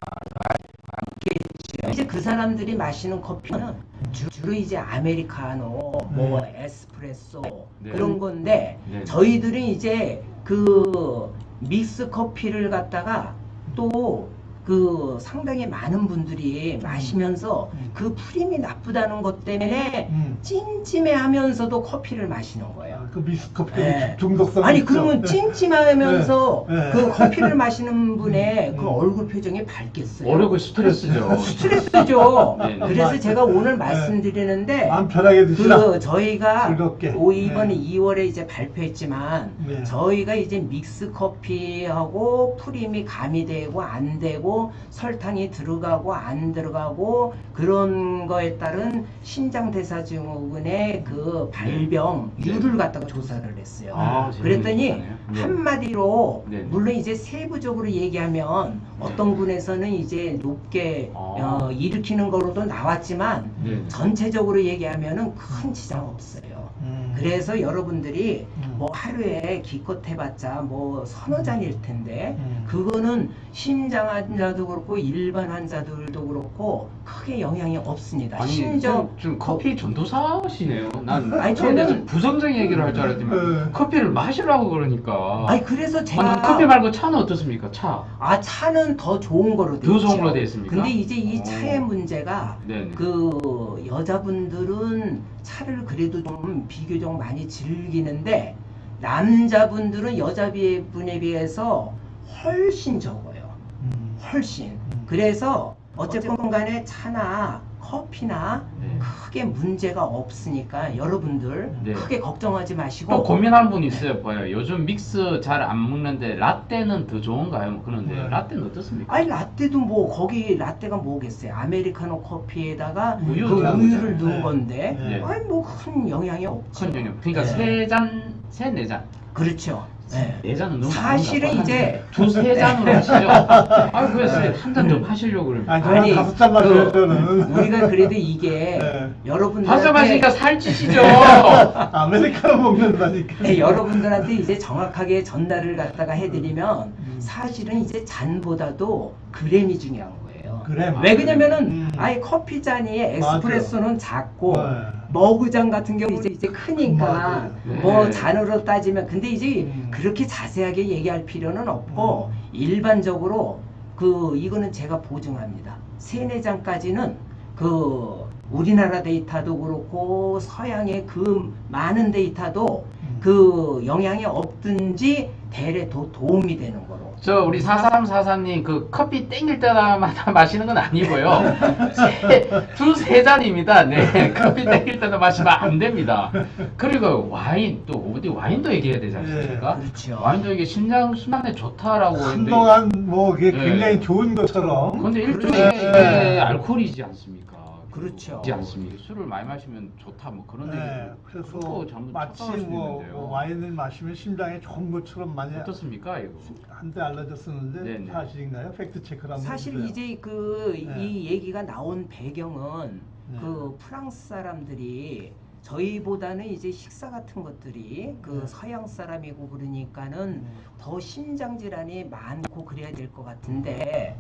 이제 그 사람들이 마시는 커피는 주로 이제 아메리카노, 뭐 에스프레소 네. 그런 건데 네. 저희들은 이제 그 믹스 커피를 갖다가 또 그 상당히 많은 분들이 마시면서 그 프림이 나쁘다는 것 때문에 찜찜해하면서도 커피를 마시는 거예요. 그 미스커피 네. 중독성 아니 있죠? 그러면 찜찜하면서 네. 네. 그 커피를 마시는 분의 그 얼굴 표정이 밝겠어요. 어려고 스트레스죠. 스트레스죠. 네, 네. 그래서 제가 오늘 말씀드리는데 마음 편하게 드시라. 그 저희가 즐겁게. 이번 네. 2월에 이제 발표했지만 네. 저희가 이제 믹스 커피하고 프림이 가미되고 안 되고 설탕이 들어가고 안 들어가고 그런 거에 따른 신장대사증후군의 그 발병률을 갖다가 조사를 했어요. 아, 그랬더니 재밌네요. 네. 한마디로 네. 물론 이제 세부적으로 얘기하면 어떤 군에서는 이제 높게 일으키는 거로도 나왔지만 네. 전체적으로 얘기하면은 큰 지장 없어요. 그래서 여러분들이 뭐 하루에 기껏 해봤자 뭐 서너 잔일 텐데 그거는 심장 환자도 그렇고 일반 환자들도 그렇고 크게 영향이 없습니다. 아니 심지어 좀 커피 전도사시네요. 난 아니, 처음에 저는- 부정적인 얘기를 할 줄 알았더니 커피를 마시라고 그러니까. 아니 그래서 제가 아니, 커피 말고 차는 어떻습니까? 차. 차는 더 좋은 거로 돼 더 있죠. 좋은 걸로 돼 있습니까? 근데 이제 이 차의 오. 문제가 네네. 그 여자분들은 차를 그래도 좀 비교적 많이 즐기는데 남자분들은 여자분에 비해서 훨씬 적어요. 훨씬. 그래서 어쨌건 간에 차나 커피나 네. 크게 문제가 없으니까 여러분들 네. 크게 걱정하지 마시고 또 고민하는 분 있어요. 봐요. 요즘 믹스 잘 안 먹는데 라떼는 더 좋은가요? 뭐 그런데 네. 라떼는 어떻습니까? 아니 라떼도 뭐 거기 라떼가 뭐겠어요? 아메리카노 커피에다가 우유 그 넣은 우유를 거잖아요. 넣은 건데 네. 아니 뭐 큰 영향이 없죠. 큰 종류. 그러니까 네. 세 잔, 네 잔. 그렇죠. 네. 네 잔은 너무 사실은 많은가 봐. 이제 두세 잔으로 하시죠. 아, 그래서 한 잔 좀 하시려고 그러면. 아니 저는 아니, 5잔 마셔요 저는. 우리가 그래도 이게 네. 여러분들한테 한잔 마시니까 살찌시죠. 아메리카노 먹는다니까. 네, 여러분들한테 이제 정확하게 전달을 갖다가 해드리면 사실은 이제 잔보다도 그램이 중요한 거예요. 그램. 왜 그러냐면은 음. 아예 커피 잔이 에스프레소는 작고 네. 머그잔 같은 경우 이제 크니까 맞아요. 뭐 네. 잔으로 따지면 근데 이제 음. 그렇게 자세하게 얘기할 필요는 없고 일반적으로 그 이거는 제가 보증합니다. 3-4잔까지는 그 우리나라 데이터도 그렇고 서양의 그 많은 데이터도 그 영향이 없든지 대래 도움이 되는 거로. 저 우리 4344님 그 커피 땡길 때마다 마시는 건 아니고요. 두세 잔입니다. 네, 커피 땡길 때마다 마시면 안 됩니다. 그리고 와인 또 어디 와인도 얘기해야 되지 않습니까? 그렇죠. 와인도 이게 심장 순환에 좋다라고 했는데 한동안 뭐 그게 네. 굉장히 좋은 것처럼. 근데 일종의 네. 이게 알코올이지 않습니까? 그렇죠. 이지 않습니까? 술을 많이 마시면 좋다 뭐 그런 얘기. 네, 그래서 잘못 마치 착각할 수도 뭐 있는데요. 와인을 마시면 심장에 좋은 것처럼 많이 어떻습니까 이거? 한때 알려졌었는데 네네. 사실인가요? 팩트 체크를 한번 사실 해주세요. 이제 그 이 네. 얘기가 나온 배경은 네. 그 프랑스 사람들이 저희보다는 이제 식사 같은 것들이 그 네. 서양 사람이고 그러니까는 더 심장 질환이 많고 그래야 될 것 같은데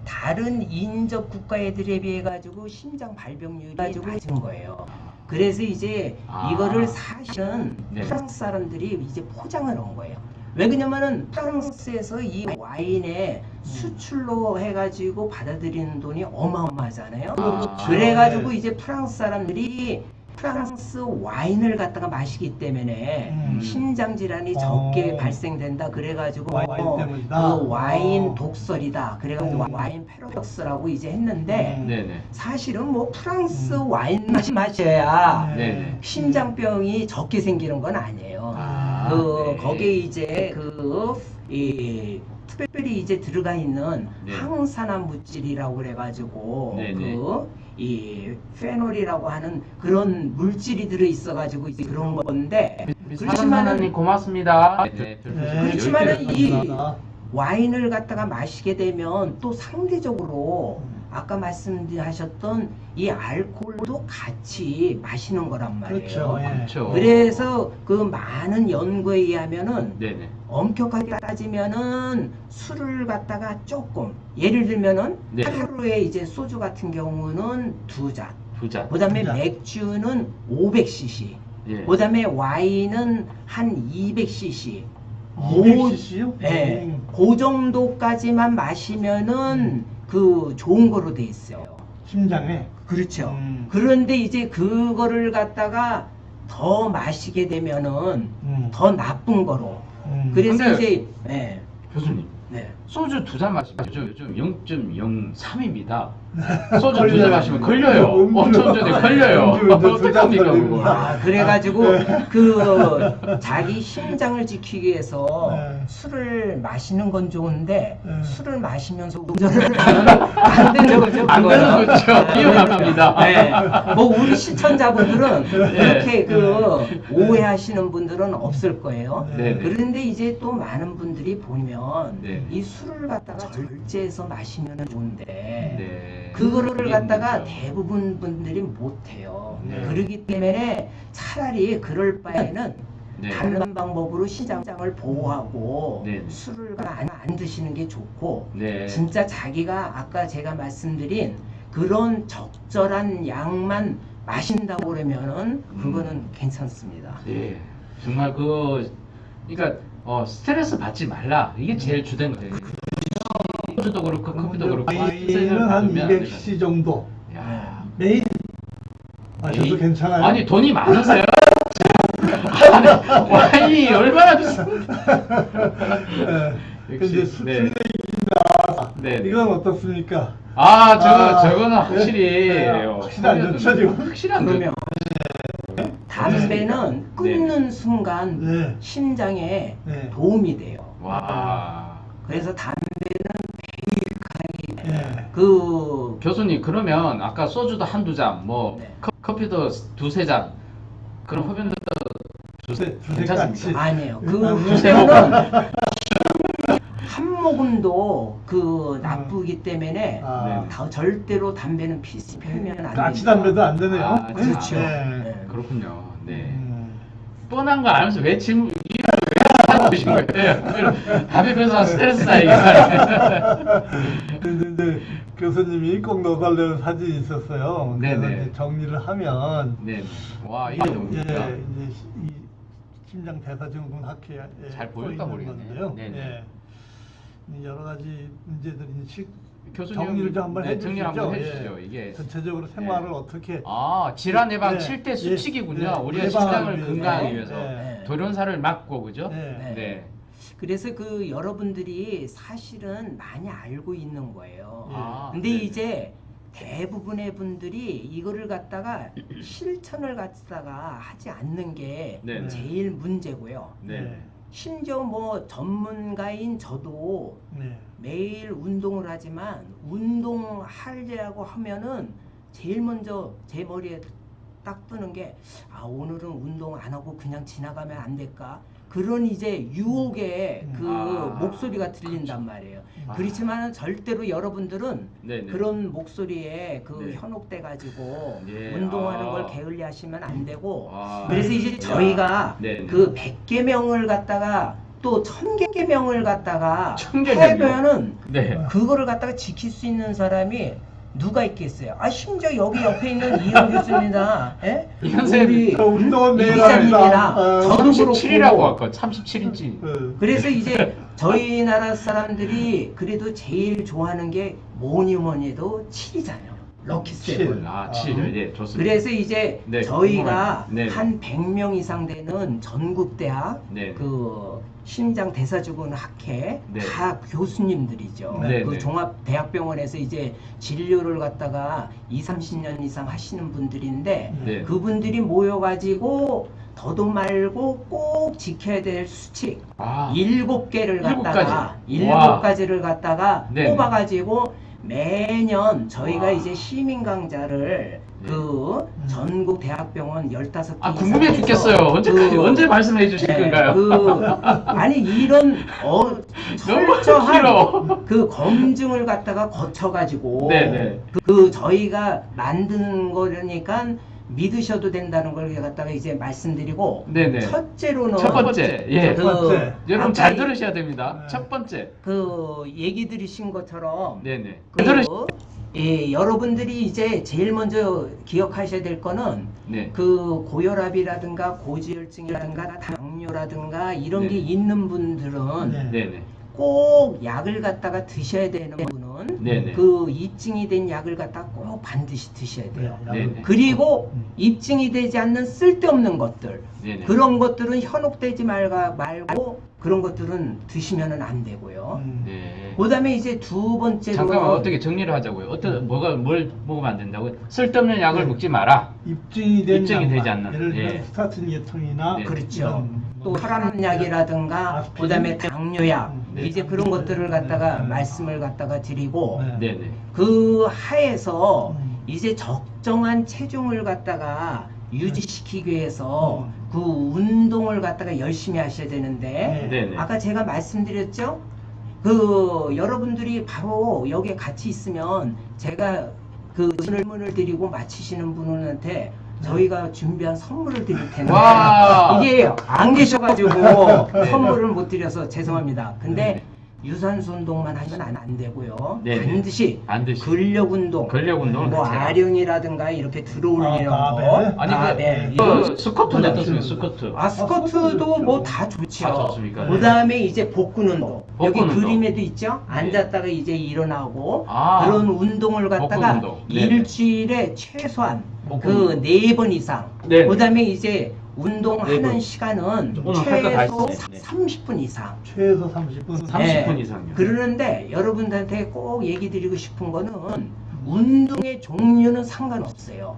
다른 인접 국가 애들에 비해 가지고 심장 발병률이 낮은 거예요. 그래서 이제 이거를 사실은 네. 프랑스 사람들이 이제 포장을 한 거예요. 왜 그러냐면은 프랑스에서 이 와인의 수출로 해가지고 받아들이는 돈이 어마어마하잖아요. 그래가지고 이제 프랑스 사람들이 프랑스 와인을 갖다가 마시기 때문에 심장 질환이 적게 발생된다. 그래가지고 와인 때문이다? 그 와인 독설이다. 그래가지고 와인 패러독스라고 이제 했는데 네네. 사실은 뭐 프랑스 와인 마셔야 네네. 심장병이 적게 생기는 건 아니에요. 그 네. 거기에 이제 이 특별히 이제 들어가 있는 네. 항산화 물질이라고 그래가지고 네네. 이 페놀이라고 하는 그런 물질이 들어 있어가지고 이제 그런 건데 우리 그렇지만은 사장님 고맙습니다. 네, 그렇지만은 이 감사합니다. 와인을 갖다가 마시게 되면 또 상대적으로 아까 말씀하셨던 이 알코올도 같이 마시는 거란 말이에요. 그렇죠. 예. 그렇죠. 그래서 그 많은 연구에 의하면은 네네. 엄격하게 따지면은 술을 갖다가 조금 예를 들면은 네. 하루에 이제 소주 같은 경우는 2잔, 두 잔. 그다음에 2잔. 맥주는 500cc, 예. 그다음에 와인은 한 200cc. 200cc요? 네, 그 정도까지만 마시면은 그 좋은 거로 돼 있어요. 심장에. 그렇죠. 그런데 이제 그거를 갖다가 더 마시게 되면은 더 나쁜 거로. 그래서 근데- 이제 네, 교수님. 네. 소주 두 잔 마시면 요즘 0.03입니다. 소주 두 잔 마시면 걸려요. 엄청 운전에 걸려요. 어떡합니까 그걸? 그래가지고 그 자기 심장을 지키기 위해서 네. 술을 마시는 건 좋은데 네. 술을 마시면서 운전을 하면 안 되는 거죠. 안 그거는. 되는 거죠. 위험합니다. 네. 뭐 우리 시청자분들은 네. 그렇게 그 오해하시는 분들은 없을 거예요. 네. 그런데 이제 또 많은 분들이 보면 네. 이 술을 갖다가 절제해서 마시면 좋은데 네. 그거를 그게 갖다가 문제죠. 대부분 분들이 못해요. 네. 그러기 때문에 차라리 그럴 바에는 네. 다른 방법으로 신장을 보호하고 네. 술을 안 드시는 게 좋고 네. 진짜 자기가 아까 제가 말씀드린 그런 적절한 양만 마신다고 그러면은 그거는 괜찮습니다. 네. 정말 그러니까 스트레스 받지 말라. 이게 제일 주된 거예요. 소주도 그렇고 커피도 그렇고 와인은 한 200cc 정도 야. 매일 마셔도 에이, 괜찮아요. 아니 돈이 많으세요? 아니, 와인이 얼마나 비싼가? 네. 근데 네. 네. 이건 어떻습니까? 저거는 확실히 확실히 안 좋죠, 지금. 확실히 안 좋죠. 그러면 담배는 끊는 순간 네. 심장에 네. 도움이 돼요. 와. 그래서 네. 그 교수님 그러면 아까 소주도 한두 잔, 뭐 네. 커피도 두세 잔, 그럼 흡연도 두세 괜찮습니까? 같이. 아니에요. 그 두세 흡연은 한 모금도 그 나쁘기 때문에 아. 절대로 담배는 피우면 안 됩니다. 까치 담배도 안 되네요. 아, 그렇죠. 네. 네. 그렇군요. 네. 음. 뻔한 거 알면서 왜 질문 왜 하고 계신 거예요? 답에 비해서 스트레스 쌓이게. 근데 교수님이 꼭 넣어달라는 사진이 있었어요. 그래서 네네. 이제 정리를 하면 네. 와 이게 뭡니까? 이제 이 심장 대사증후군 학회에 잘 써 보일까 있는 모르겠네요. 건데요. 네네. 예. 여러 가지 문제들이 교수님 정리를 좀 한번 해주시죠. 정리 한번 예. 해주시죠. 이게 전체적으로 생활을 어떻게 질환 예방 네. 7대 수칙이군요. 네. 우리가 예방하기 심장을 위해서. 건강하기 위해서 네. 돌연사를 막고 그죠? 네. 네. 그래서 그 여러분들이 사실은 많이 알고 있는 거예요. 예. 근데 네네. 이제 대부분의 분들이 이거를 갖다가 실천을 갖다가 하지 않는 게 네네. 제일 문제고요. 네. 심지어 뭐 전문가인 저도 네. 매일 운동을 하지만 운동하려고 하면은 제일 먼저 제 머리에 딱 뜨는 게 오늘은 운동 안 하고 그냥 지나가면 안 될까? 그런 이제 유혹의 그 목소리가 들린단 말이에요. 그렇지만 절대로 여러분들은 네네. 그런 목소리에 그 네. 현혹돼 가지고 예. 운동하는 걸 게을리하시면 안 되고 아. 그래서 이제 저희가 네네. 그 100개명을 갖다가 또 1000개명을 갖다가 1000개 명이요? 해면은 네. 그거를 갖다가 지킬 수 있는 사람이 누가 있겠어요? 심지어 여기 옆에 있는 이현 교수입니다. 예? 이현 선생님, 저 운동은 이 매일 기자님이랑 합니다. 저도 37이라고 그렇고 아까 37인치. 그래서 이제 저희 나라 사람들이 그래도 제일 좋아하는 게 뭐니 해도 7이잖아요. 럭키 세븐. 7. 네, 좋습니다. 그래서 이제 네, 저희가 네. 한 100명 이상 되는 전국 대학 네. 그 심장 대사증후군 학회 네. 다 교수님들이죠. 네, 그 네. 종합대학병원에서 이제 진료를 갖다가 30년 이상 하시는 분들인데 네. 그분들이 모여가지고 더도 말고 꼭 지켜야 될 수칙 7개를 갖다가 7가지를 갖다가 네. 뽑아가지고 매년 저희가 와. 이제 시민 강좌를 네. 그 전국 대학병원 15개 궁금해 죽겠어요. 언제 말씀해 주실 건가요? 아니 이런 너무 철저한 길어. 그 검증을 갖다가 거쳐가지고 네네. 그 저희가 만든 거니까 믿으셔도 된다는 걸 갖다가 이제 말씀드리고 네네. 첫째로는 첫 번째, 예. 첫 번째. 여러분 잘 아까 들으셔야 됩니다. 네. 첫 번째. 그 얘기 들으신 것처럼 네네. 여러분들이 이제 제일 먼저 기억하셔야 될 거는 네. 그 고혈압이라든가 고지혈증이라든가 당뇨라든가 이런 네. 게 있는 분들은 네. 네네. 꼭 약을 갖다가 드셔야 되는 분은 네네. 그 입증이 된 약을 갖다가 꼭 반드시 드셔야 돼요. 네네. 그리고 입증이 되지 않는 쓸데없는 것들 네네. 그런 것들은 현혹되지 말고 그런 것들은 드시면은 안 되고요. 네. 그다음에 이제 두 번째로 잠깐만 어떻게 정리를 하자고요. 뭘 먹으면 안 된다고요? 쓸데없는 약을 먹지 마라. 입증이 되지 약만. 않는 예를 들면 예. 스타틴 계통이나 네. 그렇죠. 이런 또 뭐 혈압약이라든가 아스피린? 그다음에 당뇨약 네. 이제 그런 것들을 갖다가 네. 말씀을 갖다가 드리고 네. 네네. 그 하에서 음. 이제 적정한 체중을 갖다가 유지시키기 위해서 그 운동을 갖다가 열심히 하셔야 되는데 네네. 아까 제가 말씀드렸죠? 그 여러분들이 바로 여기에 같이 있으면 제가 그 질문을 드리고 마치시는 분한테 저희가 준비한 선물을 드릴 텐데 와. 이게 안 계셔가지고 네. 선물을 못 드려서 죄송합니다. 근데 네. 유산소 운동만 하면 안 되고요. 네. 반드시 근력 운동, 근력 운동을 뭐 같이 해라. 아령이라든가 이렇게 들어올리는 아, 거, 바벨? 아니 바벨, 그 스쿼트는 어떻습니까? 스쿼트. 스쿼트도 뭐 다 다 좋죠. 좋습니까? 그 다음에 이제 복근 운동. 여기 복근 운동. 그림에도 있죠? 네. 앉았다가 이제 일어나고 아. 그런 운동을 갖다가 복근 운동. 네네. 일주일에 최소한 복근 그 4번 이상. 네네. 그 다음에 이제 운동하는 4번. 시간은 오늘 할거 다 최소 했어요. 네. 30분 이상. 최소 30분. 30분 이상요. 그러는데 여러분들한테 꼭 얘기 드리고 싶은 거는 운동의 종류는 상관없어요.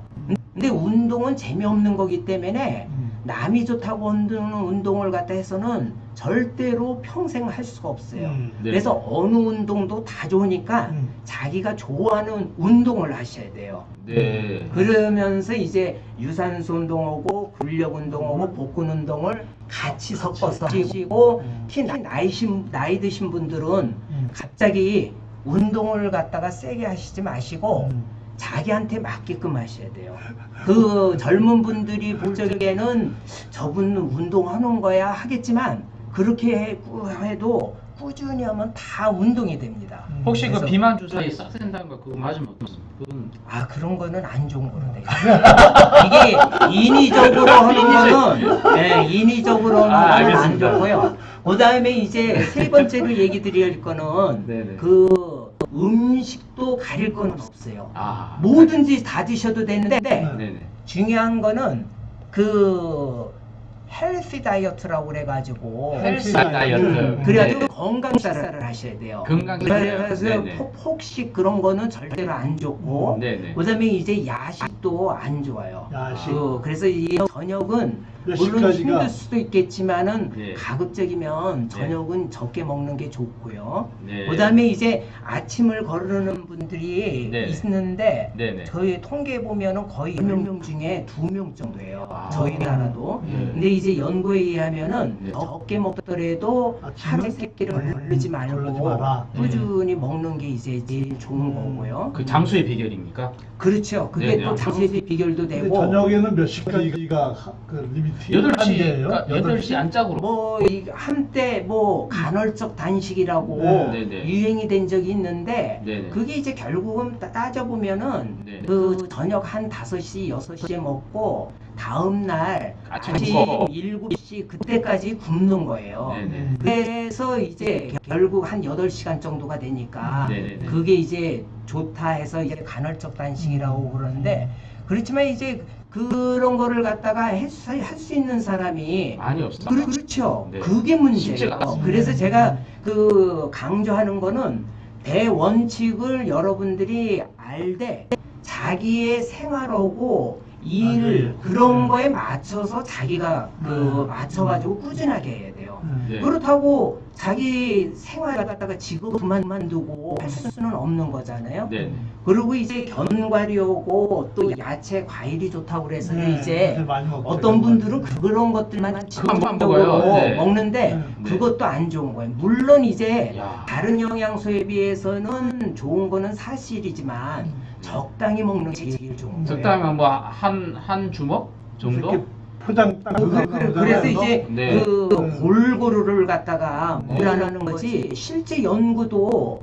근데 운동은 재미없는 거기 때문에 남이 좋다고 하는 운동을 갖다 해서는 절대로 평생 할 수가 없어요. 네. 그래서 어느 운동도 다 좋으니까 자기가 좋아하는 운동을 하셔야 돼요. 네. 그러면서 이제 유산소 운동하고 근력 운동하고 복근 운동을 같이 섞어서 하시고 특히 나이 드신 분들은 갑자기 운동을 갖다가 세게 하시지 마시고 자기한테 맞게끔 하셔야 돼요. 그 젊은 분들이 볼 적에는 저분은 운동하는 거야 하겠지만 그렇게 해도 꾸준히 하면 다 운동이 됩니다. 혹시 그 그래서- 비만 주사에 싹 된다는 거 그거 맞으면 어떻습니까? 그건 그런 거는 안 좋은 거로 돼 있어요. 이게 인위적으로 하는 거는 인위적으로 하는 거는 안 알겠습니다. 좋고요. 그 다음에 이제 세 번째로 얘기 드릴 거는 네네. 그 음식도 가릴 건 없어요. 아. 뭐든지 다 드셔도 되는데 네네. 중요한 거는 그 헬시 다이어트라고 그래가지고 헬스 다이어트. 그래가지고 네. 건강 식사를 하셔야 돼요. 건강 식사요? 그래서 네네. 폭식 그런 거는 절대로 안 좋고 네네. 그다음에 이제 야식도 안 좋아요. 야식. 그래서 이 저녁은 몇 물론 시까지가? 힘들 수도 있겠지만은 네. 가급적이면 저녁은 적게 먹는 게 좋고요. 네. 그다음에 이제 아침을 거르는 분들이 네. 있는데 네네. 저희 통계 보면은 거의 10명 중에 2명 정도예요. 아. 저희 나라도. 네. 근데 이제 연구에 의하면은 네. 적게 먹더라도 아침은 하루 세 끼를 걸르지 걸르지 말고 마라. 꾸준히 먹는 게 이제 제일 좋은 거고요. 그 장수의 비결입니까? 그렇죠. 그게 네네. 또 장수의 비결도 근데 되고 저녁에는 몇 시까지가 그 리미트? 8시, 한계예요? 8시 안짝으로. 뭐 한때 뭐 간헐적 단식이라고 네. 네네. 유행이 된 적이 있는데 네네. 그게 이제 결국은 따져보면은 네. 그 저녁 한 5시, 6시에 먹고 다음날 아침 아침 굶고. 7시 그때까지 굶는 거예요. 네네. 그래서 이제 결국 한 8시간 정도가 되니까 네네네. 그게 이제 좋다 해서 이제 간헐적 단식이라고 그러는데 그렇지만 이제 그런 거를 갖다가 할 수 있는 사람이 많이 없어. 그렇죠. 네. 그게 문제예요. 쉽지가 않습니다. 그래서 제가 그 강조하는 거는 대원칙을 여러분들이 알되 자기의 생활하고 일 그런 거에 맞춰서 자기가 그 맞춰가지고 꾸준하게 해야 돼요. 네. 그렇다고 자기 생활 갖다가 직업 그만두고 할 수는 없는 거잖아요. 네. 그리고 이제 견과류고 또 야채 과일이 좋다고 그래서 이제 많이 먹죠. 어떤 분들은 그런 것들만 그것만 집중적으로 먹어요. 네. 먹는데 네. 그것도 안 좋은 거예요. 물론 이제 야. 다른 영양소에 비해서는 좋은 거는 사실이지만 적당히 먹는 게 제일 좋은 거예요. 적당히 뭐 한 주먹 정도? 이렇게 포장 딱 그래서 이제 네. 그 골고루를 갖다가 무라는 거지 실제 연구도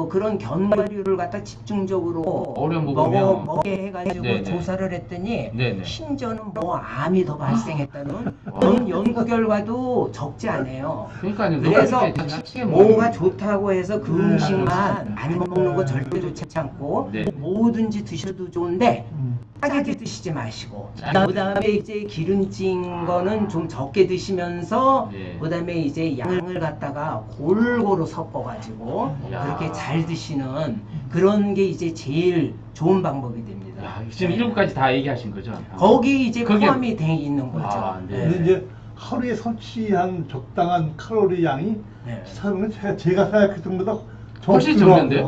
그런 견과류를 갖다 집중적으로 어려 먹으면 먹게 해가지고 네네. 조사를 했더니 네네. 심지어는 뭐 암이 더 발생했다는 그런 연구 결과도 적지 않아요. 그러니까요. 그래서 그렇게 지나치게 먹는 뭐가 거예요. 좋다고 해서 그 음식만 많이 먹는 거 절대 좋지 않고 네. 뭐든지 드셔도 좋은데 짜게 드시지 마시고 그다음에 이제 기름진 거는 좀 적게 드시면서 네. 그다음에 이제 양을 갖다가 골고루 섞어가지고 야. 그렇게 잘 드시는 그런 게 이제 제일 좋은 방법이 됩니다. 야, 지금 7가지 다 얘기하신 거죠? 거기 이제 그게- 포함이 돼 있는 거죠. 아, 네. 근데 이제 하루에 섭취한 적당한 칼로리 양이 네. 사실은 제가 생각했던 것보다 훨씬 적는데?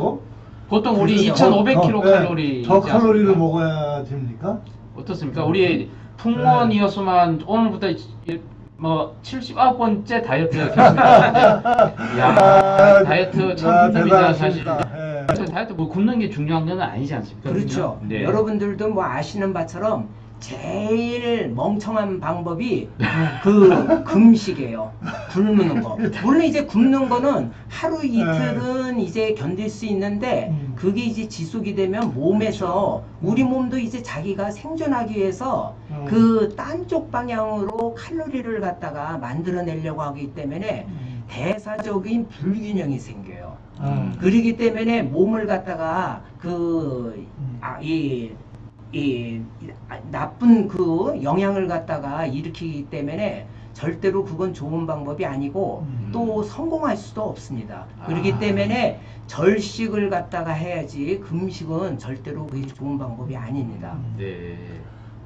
보통 우리 그렇죠. 2,500kcal 저 칼로리를 먹어야 됩니까? 어떻습니까? 우리 풍원이었으면 오늘부터 뭐 79번째 다이어트가 됐습니다. 야, 다이어트 참 힘듭니다, 사실. 대단하십니다. 예. 다이어트 뭐 굶는 게 중요한 건 아니지 않습니까? 그렇죠. 네. 여러분들도 뭐 아시는 바처럼 제일 멍청한 방법이 그 금식이에요. 굶는 거. 물론 이제 굶는 거는 하루 이틀은 이제 견딜 수 있는데 그게 이제 지속이 되면 몸에서 우리 몸도 이제 자기가 생존하기 위해서 그 딴 쪽 방향으로 칼로리를 갖다가 만들어내려고 하기 때문에 대사적인 불균형이 생겨요. 그러기 때문에 몸을 갖다가 이 나쁜 그 영향을 갖다가 일으키기 때문에 절대로 그건 좋은 방법이 아니고 또 성공할 수도 없습니다. 그렇기 때문에 절식을 갖다가 해야지 금식은 절대로 그게 좋은 방법이 아닙니다. 네.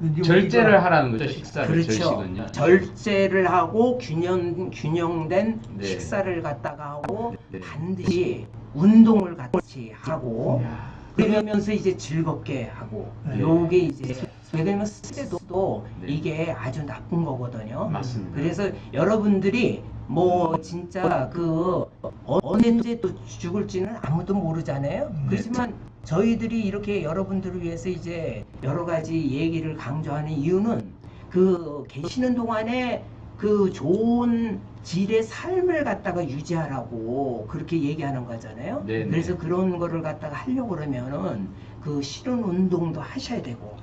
이제 절제를 우리가- 하라는 거죠, 식사를. 그렇죠. 절식은요. 절제를 하고 균형된 네. 식사를 갖다가 하고 네. 반드시 운동을 같이 하고 야. 그러면서 이제 즐겁게 하고 네. 요게 이제 왜냐면 스트레스도 네. 이게 아주 나쁜 거거든요. 맞습니다. 그래서 여러분들이 뭐 진짜 그 언제 또 죽을지는 아무도 모르잖아요. 그렇지만 저희들이 이렇게 여러분들을 위해서 이제 여러 가지 얘기를 강조하는 이유는 그 계시는 동안에 그 좋은 질의 삶을 갖다가 유지하라고 그렇게 얘기하는 거잖아요. 네네. 그래서 그런 거를 갖다가 하려고 그러면은 그 실은 운동도 하셔야 되고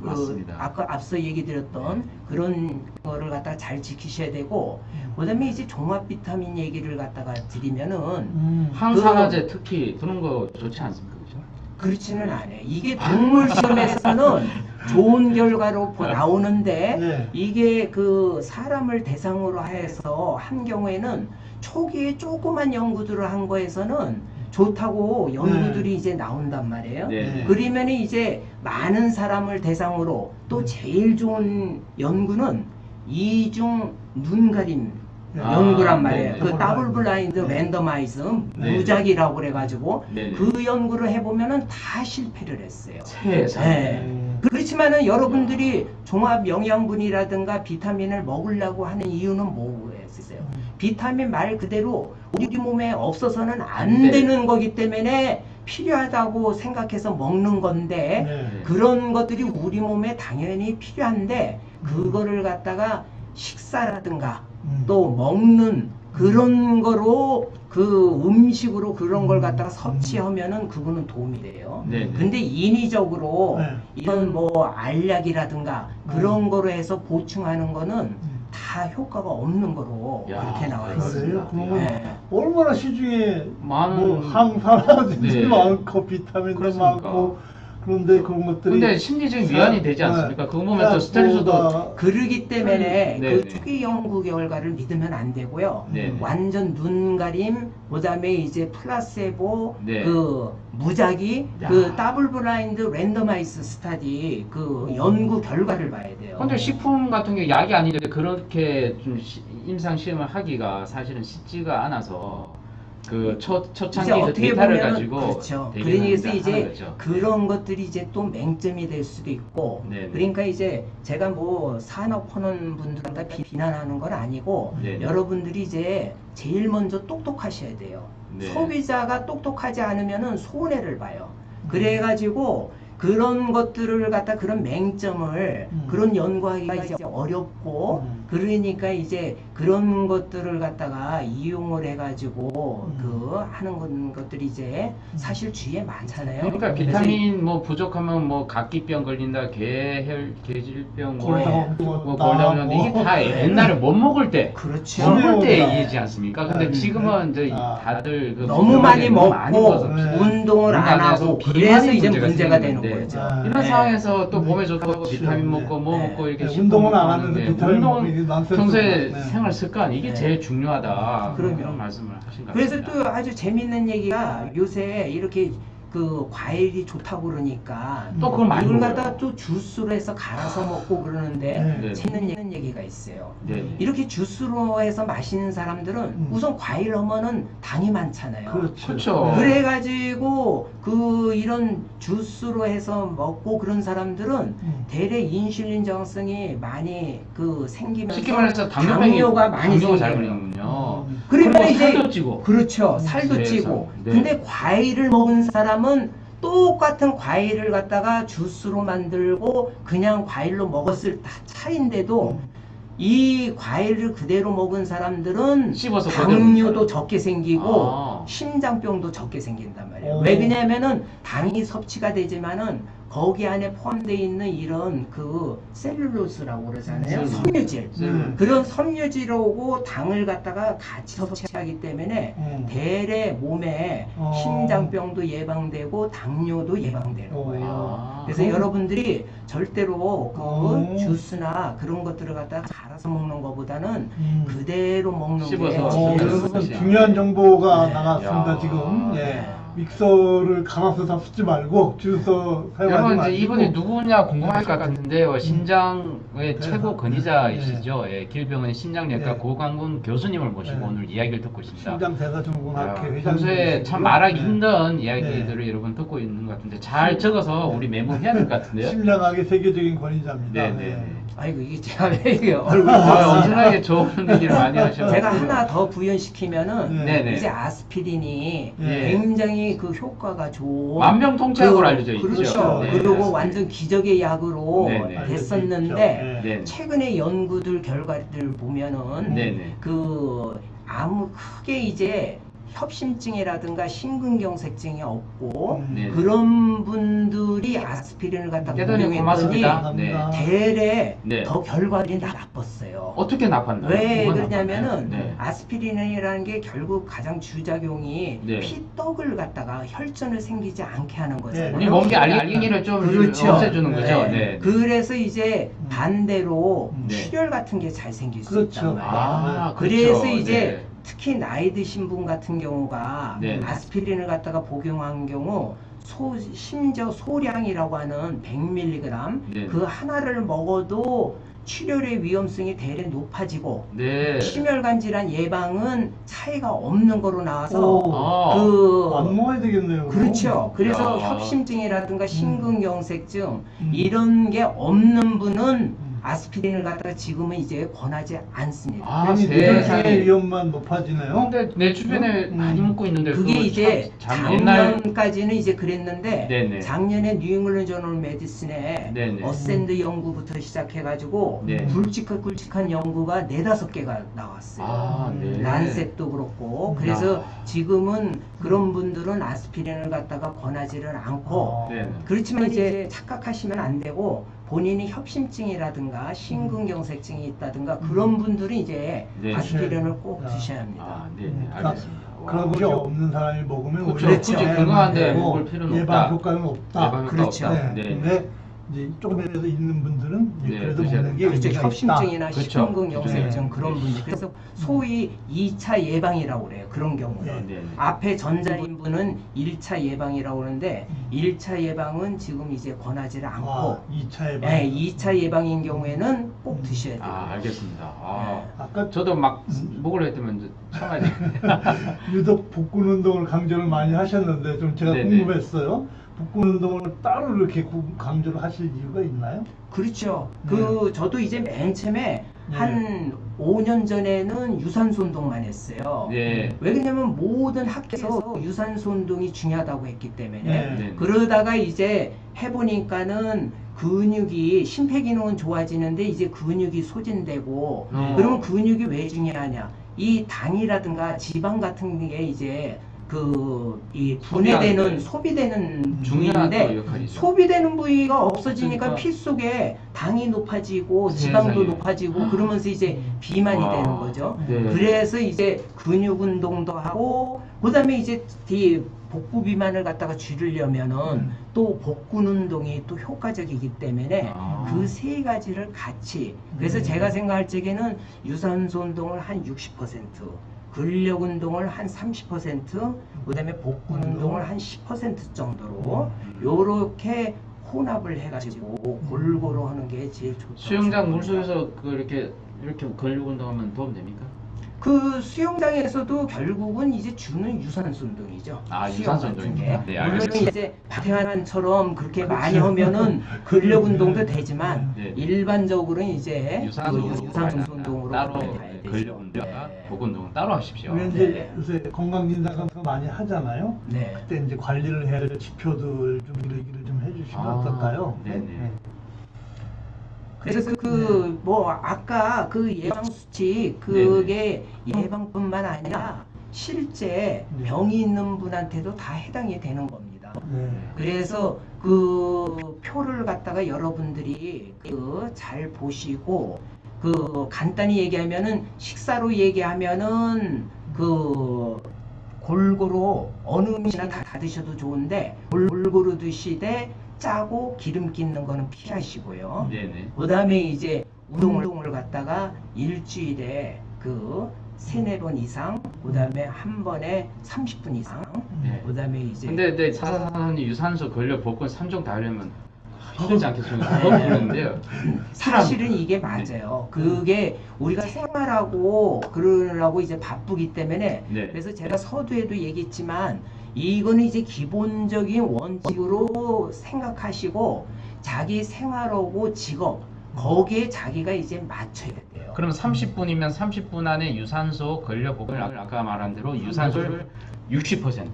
맞습니다. 아까 앞서 얘기 드렸던 그런 거를 갖다가 잘 지키셔야 되고 그다음에 이제 종합 비타민 얘기를 갖다가 드리면은 항산화제 특히 그런 거 좋지 않습니까? 그죠? 그렇지는 않아요. 이게 동물 시험에서는 좋은 결과로 나오는데 네. 이게 그 사람을 대상으로 해서 한 경우에는 초기에 조그만 연구들을 한 거에서는 좋다고 연구들이 이제 나온단 말이에요. 네. 그러면 이제 많은 사람을 대상으로 또 제일 좋은 연구는 이중 눈가림 연구란 말이에요. 네. 그 더블 블라인드 랜더마이즈 네. 무작위라고 그래가지고 네. 그 연구를 해보면은 다 실패를 했어요. 세상에. 네. 그렇지만은 여러분들이 종합 영양분이라든가 비타민을 먹으려고 하는 이유는 뭐였어요? 비타민 말 그대로 우리 몸에 없어서는 안 네. 되는 거기 때문에 필요하다고 생각해서 먹는 건데 네. 그런 것들이 우리 몸에 당연히 필요한데 그거를 갖다가 식사라든가 또 먹는 그런 거로 그 음식으로 그런 걸 갖다가 섭취하면은 그거는 도움이 돼요. 네. 근데 인위적으로 네. 이런 뭐 알약이라든가 그런 거로 해서 보충하는 거는 다 효과가 없는 거로 야, 그렇게 나와 그래요? 있습니다. 그러면 네. 얼마나 시중에 많은- 뭐 항산화제도 네. 많고 비타민도 그렇습니까? 많고 그런데 그런 것들이 근데 심리적인 위안이 되지 않습니까? 그거 보면 또 스트레스도 그러기 때문에 네, 그 네. 초기 연구 결과를 믿으면 안 되고요. 네. 완전 눈가림, 그다음에 이제 플라세보, 네. 그 무작위, 야. 그 더블 블라인드 랜더마이즈 스타디 그 연구 결과를 봐야 돼요. 근데 식품 같은 게 약이 아닌데 그렇게 좀 임상 시험을 하기가 사실은 쉽지가 않아서 그 이제 초창기 그 어떻게 데이터를 보면 가지고 그렇죠. 대비를 그래서 하는 이제 거죠. 그런 것들이 이제 또 맹점이 될 수도 있고 네네. 그러니까 이제 제가 뭐 산업하는 분들한테 비난하는 건 아니고 네네. 여러분들이 이제 제일 먼저 똑똑하셔야 돼요. 네. 소비자가 똑똑하지 않으면은 손해를 봐요. 그래가지고 그런 것들을 갖다 그런 맹점을 그런 연구하기가 이제 어렵고 그러니까 이제 그런 것들을 갖다가 이용을 해가지고 그 하는 것들이 이제 사실 주위에 많잖아요. 그러니까 그래서 비타민 뭐 부족하면 뭐 각기병 걸린다, 계질병, 골다공증 뭐 왔다, 골다공증 이게 뭐. 다 옛날에 못 먹을 때, 그렇죠. 못 먹을 때 치매오다. 얘기지 않습니까? 근데 네. 지금은 이제 아. 다들 그 너무 비만에 많이 너무 먹고 네. 운동을 안 하고 그래서 이제 문제가 되는 생기는데 거죠. 아. 이런 네. 상황에서 또 네. 몸에 좋다고 그렇죠. 비타민 먹고 뭐 네. 먹고 이렇게 네, 식품 운동은 안 먹고 하면서 하는데 비타민 먹고 운동 이게 난센스죠. 평소에 네. 생활 습관 이게 네. 제일 중요하다. 그럼요. 그런 말씀을 하신 것 그래서 같습니다. 또 아주 재밌는 얘기가 요새 이렇게 그 과일이 좋다고 그러니까 또 그걸 많이 이걸 먹어요. 갖다 또 주스로 해서 갈아서 먹고 그러는데 네. 재밌는 얘기가 있어요. 네. 이렇게 주스로 해서 마시는 사람들은 우선 과일 하면은 당이 많잖아요. 그렇죠. 그래가지고 그 이런 주스로 해서 먹고 그런 사람들은 대래 인슐린 저항성이 많이 그 생기면서 쉽게 말해서 당뇨가 많이 잘 걸리는군요. 그러면 그리고 이제 살도 찌고. 그렇죠. 살도 세상. 찌고. 네. 근데 과일을 먹은 사람은 똑같은 과일을 갖다가 주스로 만들고 그냥 과일로 먹었을 차이인데도 이 과일을 그대로 먹은 사람들은 씹어서 당뇨도 그대로 적게 생기고 아. 심장병도 적게 생긴단 말이에요. 오. 왜 그러냐면은 당이 섭취가 되지만은 거기 안에 포함되어 있는 이런 그 셀룰로스라고 그러잖아요. 섬유질. 그런 섬유질하고 당을 갖다가 같이 섭취하기 때문에 대래 몸에 심장병도 예방되고 당뇨도 예방되는 거예요. 아. 그래서 여러분들이 절대로 그 주스나 그런 것들을 갖다가 갈아서 먹는 것보다는 그대로 먹는 게 씹어서. 제일 그래서 좋습니다. 중요한 정보가 네. 나갔습니다. 야. 지금. 예. 네. 믹서를 갈아서 잡수지 말고 주서 사용하지 여러분 마시고. 이제 이분이 누구냐 궁금할 것 같은데요. 신장의 최고 권위자이시죠. 예, 길병원의 신장내과 네. 고강군 교수님을 모시고 네. 오늘 이야기를 듣고 있습니다. 신장 대사증후군학회 회장님. 평소에 참 말하기 힘든 이야기들을 여러분 듣고 있는 것 같은데 잘 적어서 우리 메모해야 될 것 같은데요. 심량학의 세계적인 권위자입니다. 네네. 아이고 이게 제가 왜 이게요? 엄청나게 좋은 얘기를 많이 하셔서 제가 하나 더 부연시키면은 네네. 이제 아스피린이 네. 굉장히 그 효과가 좋은 만병통치약으로 알려져 있죠. 그렇죠. 네, 그리고 아스피린. 완전 기적의 약으로 네네. 됐었는데 네. 네. 최근에 연구들 결과를 보면은 네네. 그 아무 크게 이제 협심증이라든가 심근경색증이 없고 네네. 그런 분들이 아스피린을 갖다 대단히 복용했더니 고맙습니다. 네. 대래 네. 더 결과들이 나빴어요. 어떻게 나빴나요? 왜 뭐가 그러냐면은 나빴나요? 네. 아스피린이라는 게 결국 가장 주작용이 네. 피떡을 갖다가 혈전을 생기지 않게 하는 거잖아요. 우리 몸에 알갱이를 좀 그렇죠. 없애주는 거죠. 네. 네. 그래서 이제 반대로 네. 출혈 같은 게 잘 생길 수 그렇죠. 있단 말이에요. 아, 그래서 그렇죠. 이제 네. 특히 나이 드신 분 같은 경우가 네. 아스피린을 갖다가 복용한 경우 심지어 소량이라고 하는 100mg 네. 그 하나를 먹어도 출혈의 위험성이 대래 높아지고 네. 심혈관 질환 예방은 차이가 없는 거로 나와서 오, 아. 안 먹어야 되겠네요. 그렇죠. 그래서 야. 협심증이라든가 심근경색증 음. 이런 게 없는 분은 아스피린을 갖다가 지금은 이제 권하지 않습니다. 아, 괜히 세상에. 뇌혈증의 위험만 높아지네요. 근데 내 주변에 많이 먹고 있는데 그게 그거 이제 참 옛날 작년까지는 이제 그랬는데 네네. 작년에 뉴잉글랜드 저널 메디슨에 네네. 어센드 연구부터 시작해가지고 네. 굵직한 연구가 4-5개가 나왔어요. 아, 네. 란셋도 그렇고 그래서 야. 지금은 그런 분들은 아스피린을 갖다가 권하지를 않고 네. 그렇지만 이제 착각하시면 안 되고 본인이 협심증이라든가 심근경색증이 있다든가 그런 분들은 이제 네. 아스피린을 꼭 야. 드셔야 합니다. 아, 네, 그러니까 알겠습니다. 그런 것이 없는 사람이 먹으면 그렇죠. 오히려 굳이 건강한데 되고 먹을 필요는 예방 없다. 효과는 없다. 예방 효과 그렇죠. 없다. 네. 네. 근데 이제 조금이라도 있는 분들은 이제 네, 그래도 드셔야 먹는 게 그렇죠. 의미가 협심증이나 그렇죠. 심근경색증 네. 그런 분들 그래서 소위 2차 예방이라고 그래요. 그런 경우는 네. 앞에 전자인분은 1차 예방이라고 하는데 1차 예방은 지금 이제 권하지를 있다. 않고 아, 2차 예방. 네, 2차 예방인 경우에는 꼭 드셔야 돼요. 아, 알겠습니다. 아, 아까 저도 막 먹으려 했더만 이제 참아야 되겠네요. 유독 복근 운동을 강조를 많이 하셨는데 좀 제가 네네. 궁금했어요. 복근 운동을 따로 이렇게 강조를 하실 이유가 있나요? 그렇죠. 네. 그 저도 이제 맨 처음에 한 5년 전에는 유산소 운동만 했어요. 네. 왜 그러냐면 모든 학교에서 유산소 운동이 중요하다고 했기 때문에 네. 그러다가 이제 해보니까는 근육이 심폐기능은 좋아지는데 이제 근육이 소진되고 그러면 근육이 왜 중요하냐 이 당이라든가 지방 같은 게 이제 이 분해되는 소비되는 중요한 또 부위인데 역할이죠. 소비되는 부위가 없어지니까 그러니까. 피 속에 당이 높아지고 지방도 세상에. 높아지고 그러면서 이제 비만이 와. 되는 거죠. 네. 그래서 이제 근육 운동도 하고 그다음에 이제 이 복부 비만을 갖다가 줄이려면은 또 복근 운동이 또 효과적이기 때문에 아. 그 세 가지를 같이 그래서 제가 생각할 적에는 유산소 운동을 한 60% 근력 운동을 한 30%, 그다음에 복근 운동을 한 10% 정도로 요렇게 혼합을 해가지고 골고루 하는 게 제일 좋죠. 수영장 물속에서 이렇게 근력 운동하면 도움 됩니까? 그 수영장에서도 결국은 이제 주는 유산소 운동이죠. 아, 수영 유산소 같은 운동입니다. 게. 네, 물론 알겠습니다. 이제 박태환처럼 그렇게 많이 하면은 근력 운동도 되지만 네. 일반적으로는 이제 유산소 그 유산소 운동으로 따로 가야 되죠. 근력 운동과 네. 복 운동은 따로 하십시오. 우리 네. 이제 요새 건강진단 같은 거 많이 하잖아요. 네. 그때 이제 관리를 해야 될 지표들 좀 얘기를 좀 해주시면 아, 어떨까요? 네네. 그래서 그 뭐 아까 그 예방 수칙 그게 예방뿐만 아니라 실제 네. 병이 있는 분한테도 다 해당이 되는 겁니다. 네. 그래서 그 표를 갖다가 여러분들이 그 잘 보시고 그 간단히 얘기하면은 식사로 얘기하면은 그 골고루 어느 음식이나 다 드셔도 좋은데 골고루 드시되 짜고 기름기 있는 거는 피하시고요. 네네. 그다음에 이제 운동을 갖다가 일주일에 그 3-4번 이상, 그다음에 한 번에 30분 이상, 네. 그다음에 이제 근데 사사사님 유산소 근력 복근 3종 다 하려면 힘들지 않겠습니까? 그러는데요. 사실은 이게 맞아요. 그게 우리가 생활하고 그러려고 이제 바쁘기 때문에 네. 그래서 제가 서두에도 얘기했지만 이거는 이제 기본적인 원칙으로 생각하시고 자기 생활하고 직업 거기에 자기가 이제 맞춰야 돼요. 그럼 30분이면 30분 안에 유산소 근력 복근을 아까 말한 대로 유산소를 60%,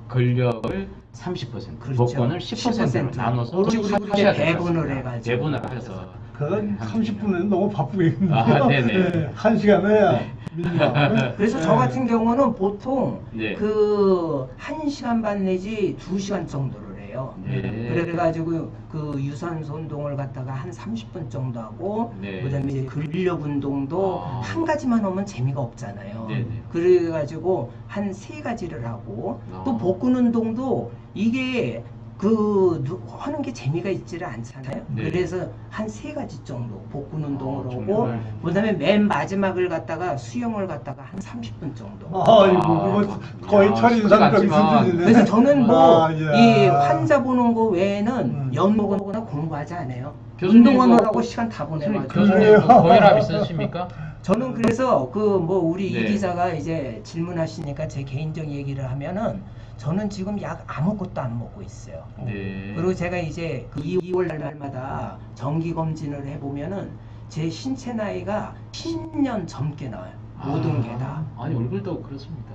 근력을 30%, 그렇죠. 복근을 10%로 나눠서 그렇죠. 하셔야 돼요. 배분을 해가지고. 배분을 하셔서. 그건 30분은 너무 바쁘겠는데. 아, 네네. 1시간 해야 네. 미니멈. 그래서 저 같은 경우는 보통 네. 그 1시간 반 내지 2시간 정도를 해요. 네. 그래가지고 그 유산소 운동을 갖다가 한 30분 정도 하고 네. 그다음에 이제 근력 운동도 아. 한 가지만 하면 재미가 없잖아요. 네네. 그래가지고 한 3가지를 하고 아. 또 복근 운동도 이게 그 하는 게 재미가 있지를 않잖아요. 네. 그래서 한 3가지 정도 복근 운동을 하고 종류를. 그다음에 맨 마지막을 갖다가 수영을 갖다가 한 30분 정도. 아이고, 그거 거의 야, 철인상병 쉽지 않지만. 수준이네. 그래서 저는 뭐 아, 예. 이 환자 보는 거 외에는 연구거나 공부하지 않아요. 교수님 운동하느라고 뭐- 시간 다 보내가지고. 교수님 뭐 고혈압 있으십니까? 저는 그래서 그 뭐 우리 네. 이 기자가 이제 질문하시니까 제 개인적 얘기를 하면은 저는 지금 약 아무것도 안 먹고 있어요. 네. 그리고 제가 이제 그 2월 날마다 정기 검진을 해보면은 제 신체 나이가 10년 젊게 나와요. 모든 게 다. 아니 얼굴도 그렇습니다.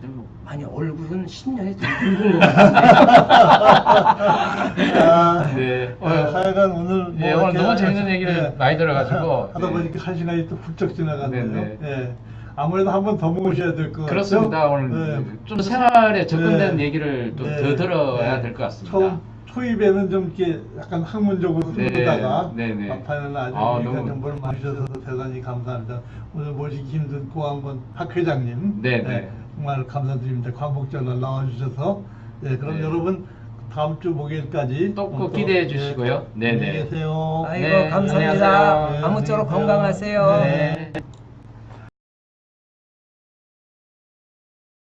뭐 아니 얼굴은 10년이 좀 늙은 것 같은데. 아, 네. 하여간 오늘 뭐 예, 오늘 이렇게 너무 재밌는 얘기를 예. 많이 들어가지고 하다 네. 보니까 1시간이 또 훌쩍 지나갔네요. 네, 예. 아무래도 한 번 더 모셔야 될 것 같죠? 그렇습니다. 오늘 네. 좀 생활에 접근된 네. 얘기를 또 네. 더 들어야 네. 될 것 같습니다. 처음 초입에는 좀 이렇게 약간 학문적으로 네. 흐르다가 네, 네. 막판에는 아주 아, 유익한 너무- 정보를 많이 주셔서 대단히 감사합니다. 오늘 모시기 힘든 고항본 학 회장님 네, 네. 정말 감사드립니다. 광복절날 나와주셔서 그럼 네. 여러분 다음 주 목요일까지 또 꼭 기대해 주시고요. 네, 안녕히 네. 계세요. 아이고 네, 감사합니다. 안녕하세요. 아무쪼록 안녕히 계세요. 건강하세요. 네.